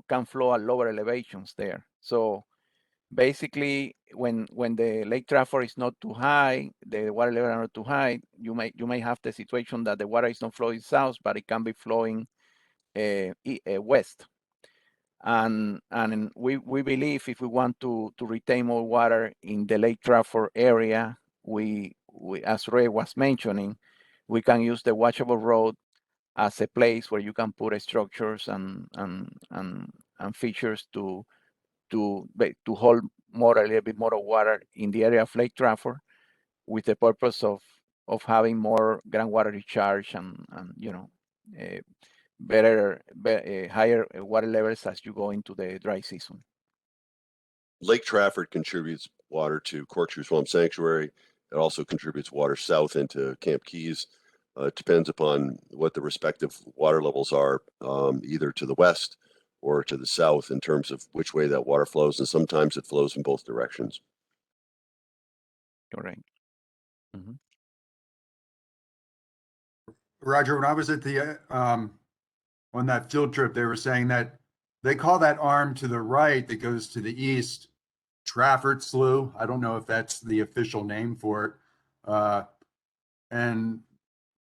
can flow at lower elevations there. So basically, when the Lake Trafford is not too high, the water level are not too high, you may have the situation that the water is not flowing south, but it can be flowing west. And we believe if we want to retain more water in the Lake Trafford area, we as Ray was mentioning, we can use the watchable road as a place where you can put structures and features to hold a little bit more of water in the area of Lake Trafford, with the purpose of having more groundwater recharge and higher water levels as you go into the dry season. Lake Trafford contributes water to Corkscrew Swamp Sanctuary. It also contributes water south into Camp Keys. It depends upon what the respective water levels are, either to the west or to the south in terms of which way that water flows. And sometimes it flows in both directions. Correct. Mm-hmm. Roger, when I was at the on that field trip, they were saying that they call that arm to the right that goes to the east Trafford Slough. I don't know if that's the official name for it. And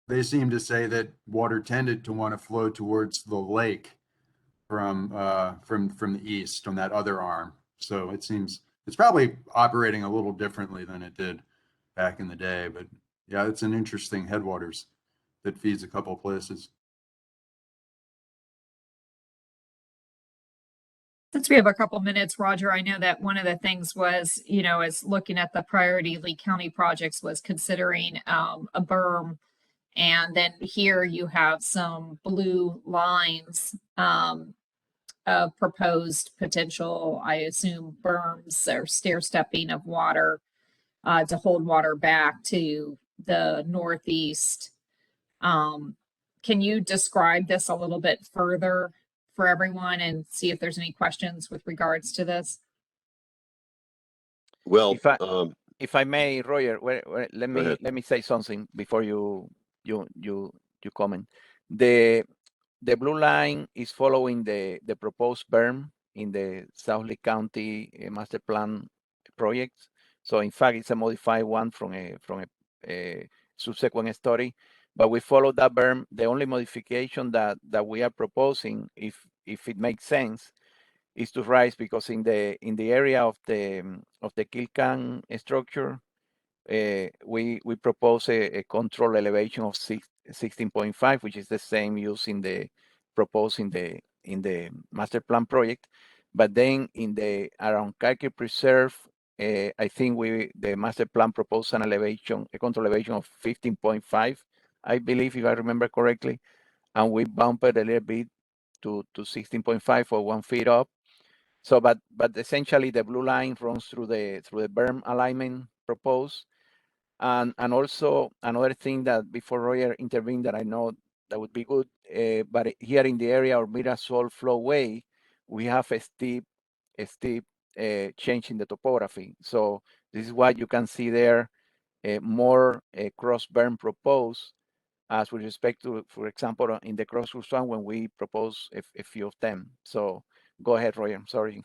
they seem to say that water tended to want to flow towards the lake from the east on that other arm. So it seems it's probably operating a little differently than it did back in the day. But yeah, it's an interesting headwaters that feeds a couple of places. Since we have a couple minutes, Roger, I know that one of the things was, as looking at the priority Lee County projects was considering a berm. And then here you have some blue lines of proposed potential, I assume, berms or stair stepping of water to hold water back to the northeast. Can you describe this a little bit further for everyone and see if there's any questions with regards to this? Well, if I may, Roger, let me say something before you comment. The blue line is following the proposed berm in the South Lee County master plan project. So in fact, it's a modified one from a subsequent study. But we follow that berm. The only modification that we are proposing, if it makes sense, is to rise, because in the area of the Kilcan structure, we propose a control elevation of 16.5, which is the same used proposed in the master plan project. But then in the around Calcare Preserve, I think the master plan proposed a control elevation of 15.5, I believe, if I remember correctly, and we bumped it a little bit to 16.5 or 1 feet up. So, but essentially the blue line runs through the berm alignment proposed. And also another thing that before Roger intervened that I know that would be good, but here in the area of Mirasol Flowway, we have a steep change in the topography. So this is why you can see there more cross berm proposed as with respect to, for example, in the Corkscrew one when we propose a few of them. So go ahead, Roger. I'm sorry.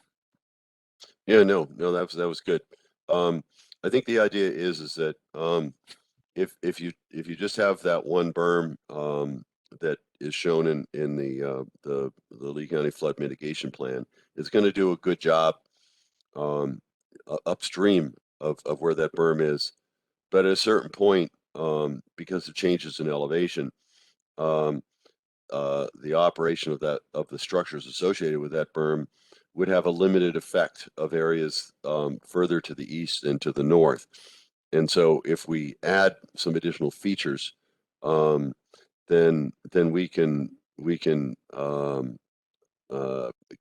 Yeah, no, that was good. I think the idea is that if you just have that one berm that is shown in the Lee County flood mitigation plan, it's going to do a good job upstream of where that berm is. But at a certain point, because of changes in elevation, the operation of the structures associated with that berm would have a limited effect of areas further to the east and to the north. And so if we add some additional features, then we can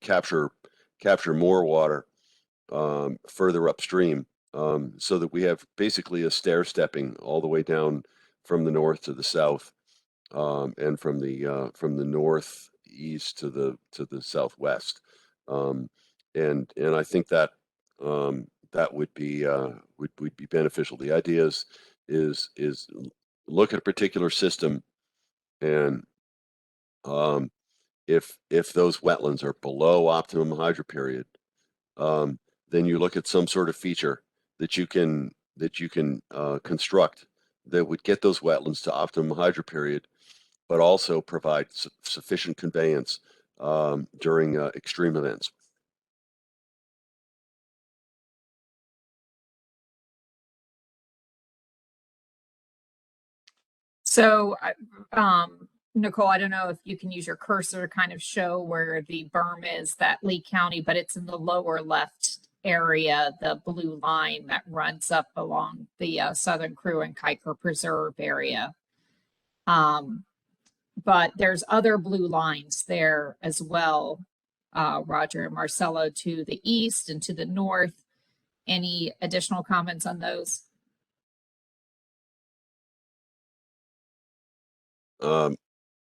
capture more water further upstream, so that we have basically a stair stepping all the way down from the north to the south, and from the northeast to the southwest. And I think that that would be beneficial. The idea is look at a particular system, and if those wetlands are below optimum hydro period, then you look at some sort of feature that you can construct that would get those wetlands to optimum hydro period, but also provide sufficient conveyance during extreme events. So, Nicole, I don't know if you can use your cursor to kind of show where the berm is, that Lee County, but it's in the lower left area, the blue line that runs up along the Southern Crew and Kiker Preserve area. But there's other blue lines there as well, Roger and Marcelo, to the east and to the north. Any additional comments on those?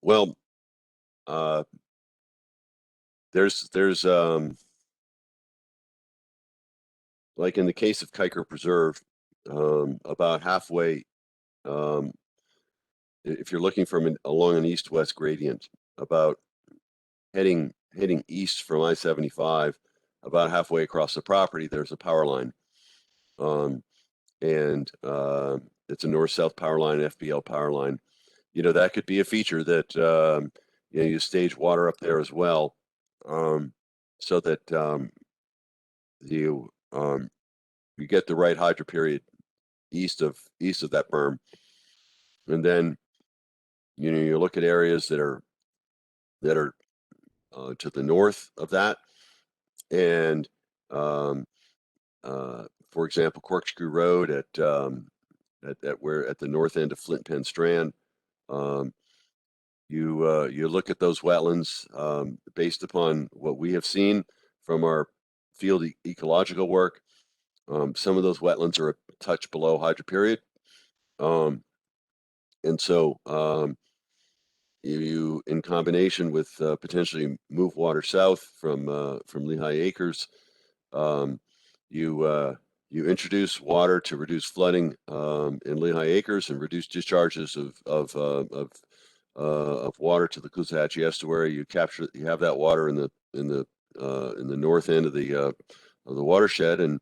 Well, there's like in the case of Kiker Preserve, about halfway, if you're looking from along an east-west gradient, about heading east from I-75, about halfway across the property, there's a power line, and it's a north-south power line, FBL power line. You know, that could be a feature that you know, you stage water up there as well, so that you get the right hydro period east of that berm, and then you know, you look at areas that are to the north of that, and for example, Corkscrew Road at the north end of Flint Penn Strand. You look at those wetlands based upon what we have seen from our field ecological work. Some of those wetlands are a touch below hydro period, and so you, in combination with potentially move water south from Lehigh Acres, you introduce water to reduce flooding in Lehigh Acres and reduce discharges of water to the Coosawhatchee estuary. You have that water in the north end of the watershed, and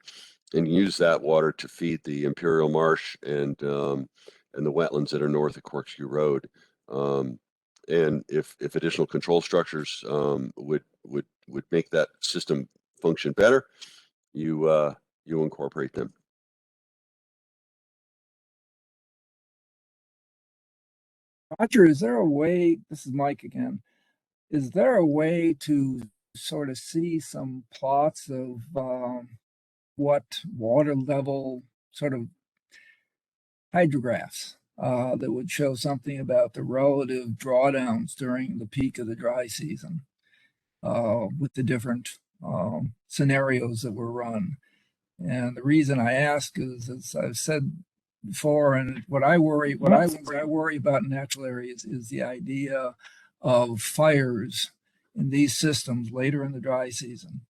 use that water to feed the Imperial Marsh and the wetlands that are north of Corkscrew Road. And if additional control structures would make that system function better, you incorporate them. Roger, is there a way, this is Mike again, is there a way to sort of see some plots of what water level sort of hydrographs that would show something about the relative drawdowns during the peak of the dry season with the different scenarios that were run? And the reason I ask is, as I've said before, and what I worry about in natural areas is the idea of fires in these systems later in the dry season.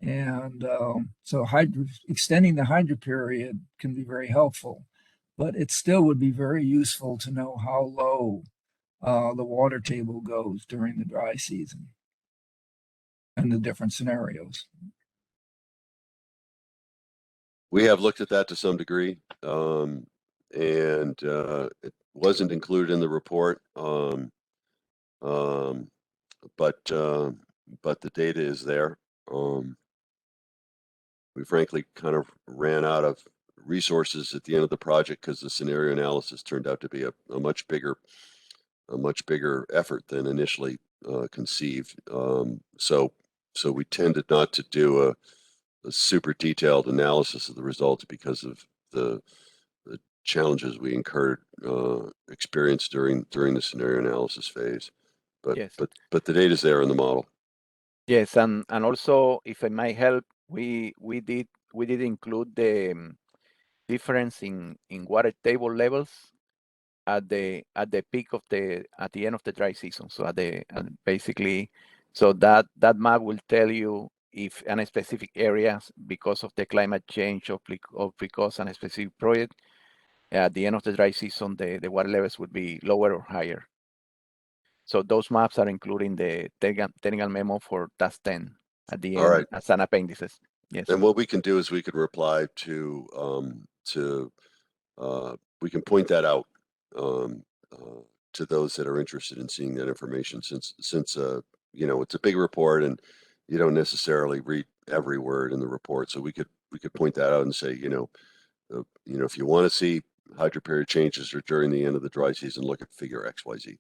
And so extending the hydro period can be very helpful, but it still would be very useful to know how low the water table goes during the dry season and the different scenarios. We have looked at that to some degree, and it wasn't included in the report. But the data is there. We frankly kind of ran out of resources at the end of the project because the scenario analysis turned out to be a much bigger much bigger effort than initially conceived. So we tended not to do a super detailed analysis of the results because of the challenges we experienced during the scenario analysis phase. But Yes. but the data's there in the model. Yes, and also, if it might help, we did include the difference in water table levels at the peak of at the end of the dry season. So basically, so that map will tell you if in a specific areas, because of the climate change or because on a specific project, at the end of the dry season, the water levels would be lower or higher. So those maps are including the technical memo for task 10 at the end as an appendices. Yes. And what we can do is we could reply to we can point that out to those that are interested in seeing that information, since you know, it's a big report and you don't necessarily read every word in the report. So we could point that out and say, you know, if you want to see hydro period changes or during the end of the dry season, look at figure XYZ.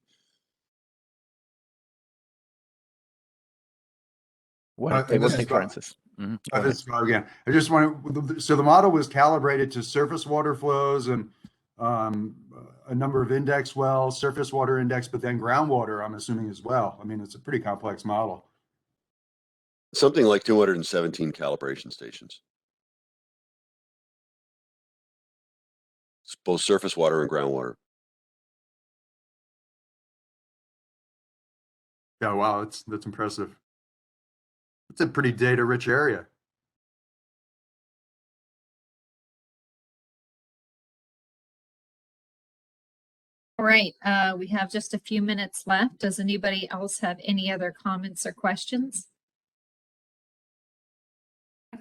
Well, table differences. This is Bob again. I just want so the model was calibrated to surface water flows and a number of index wells, surface water index, but then groundwater, I'm assuming as well. I mean, it's a pretty complex model. Something like 217 calibration stations. It's both surface water and groundwater. Yeah, wow, that's impressive. It's a pretty data-rich area. All right, we have just a few minutes left. Does anybody else have any other comments or questions?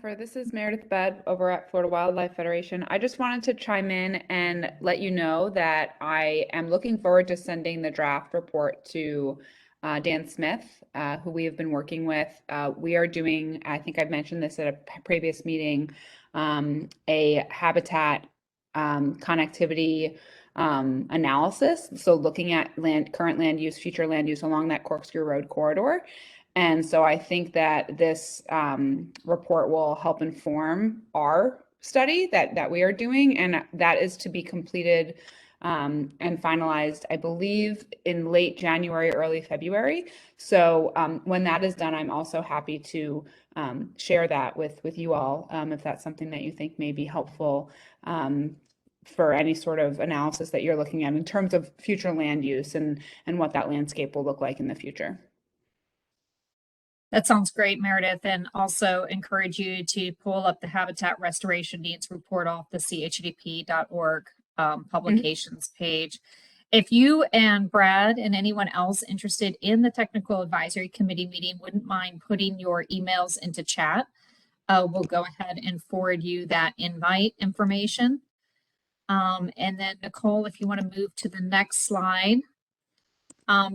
This is Meredith Bed over at Florida Wildlife Federation. I just wanted to chime in and let you know that I am looking forward to sending the draft report to Dan Smith, who we have been working with. We are doing, I think I've mentioned this at a previous meeting, a habitat connectivity analysis. So looking at current land use, future land use along that Corkscrew Road corridor. And so I think that this report will help inform our study that we are doing, and that is to be completed and finalized, I believe, in late January, early February. So when that is done, I'm also happy to share that with you all, if that's something that you think may be helpful for any sort of analysis that you're looking at in terms of future land use and what that landscape will look like in the future. That sounds great, Meredith, and also encourage you to pull up the Habitat Restoration Needs Report off the CHNEP.org publications page. If you and Brad and anyone else interested in the Technical Advisory Committee meeting wouldn't mind putting your emails into chat, we'll go ahead and forward you that invite information. And then Nicole, if you want to move to the next slide,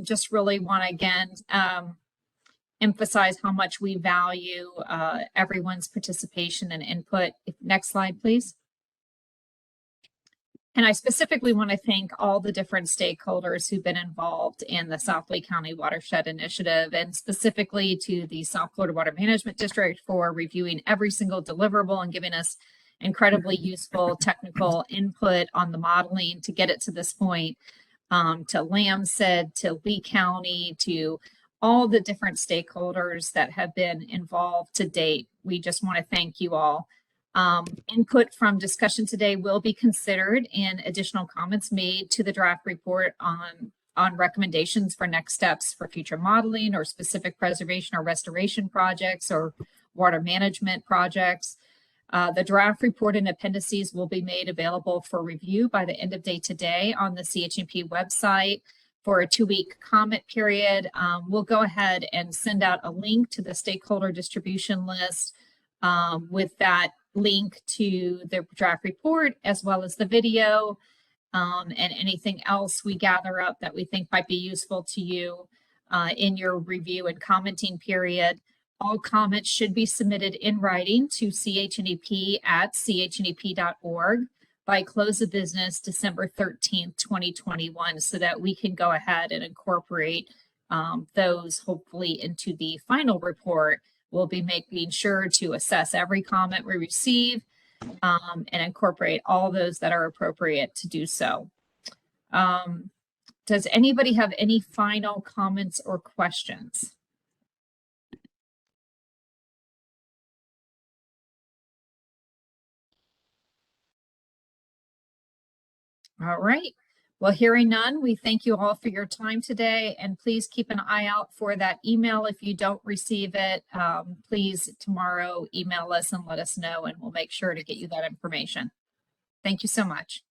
just really want to again emphasize how much we value everyone's participation and input. Next slide, please. And I specifically want to thank all the different stakeholders who've been involved in the South Lake County Watershed Initiative, and specifically to the South Florida Water Management District for reviewing every single deliverable and giving us incredibly useful technical input on the modeling to get it to this point, to LAMSED, to Lee County, to all the different stakeholders that have been involved to date. We just want to thank you all. Input from discussion today will be considered in additional comments made to the draft report on recommendations for next steps for future modeling or specific preservation or restoration projects or water management projects. The draft report and appendices will be made available for review by the end of day today on the CHNP website for a 2-week comment period. We'll go ahead and send out a link to the stakeholder distribution list with that link to the draft report, as well as the video and anything else we gather up that we think might be useful to you in your review and commenting period. All comments should be submitted in writing to CHNEP at CHNEP.org by close of business December 13th, 2021, so that we can go ahead and incorporate those hopefully into the final report. We'll be making sure to assess every comment we receive and incorporate all those that are appropriate to do so. Does anybody have any final comments or questions? All right. Well, hearing none, we thank you all for your time today, and please keep an eye out for that email. If you don't receive it, please tomorrow email us and let us know, and we'll make sure to get you that information. Thank you so much.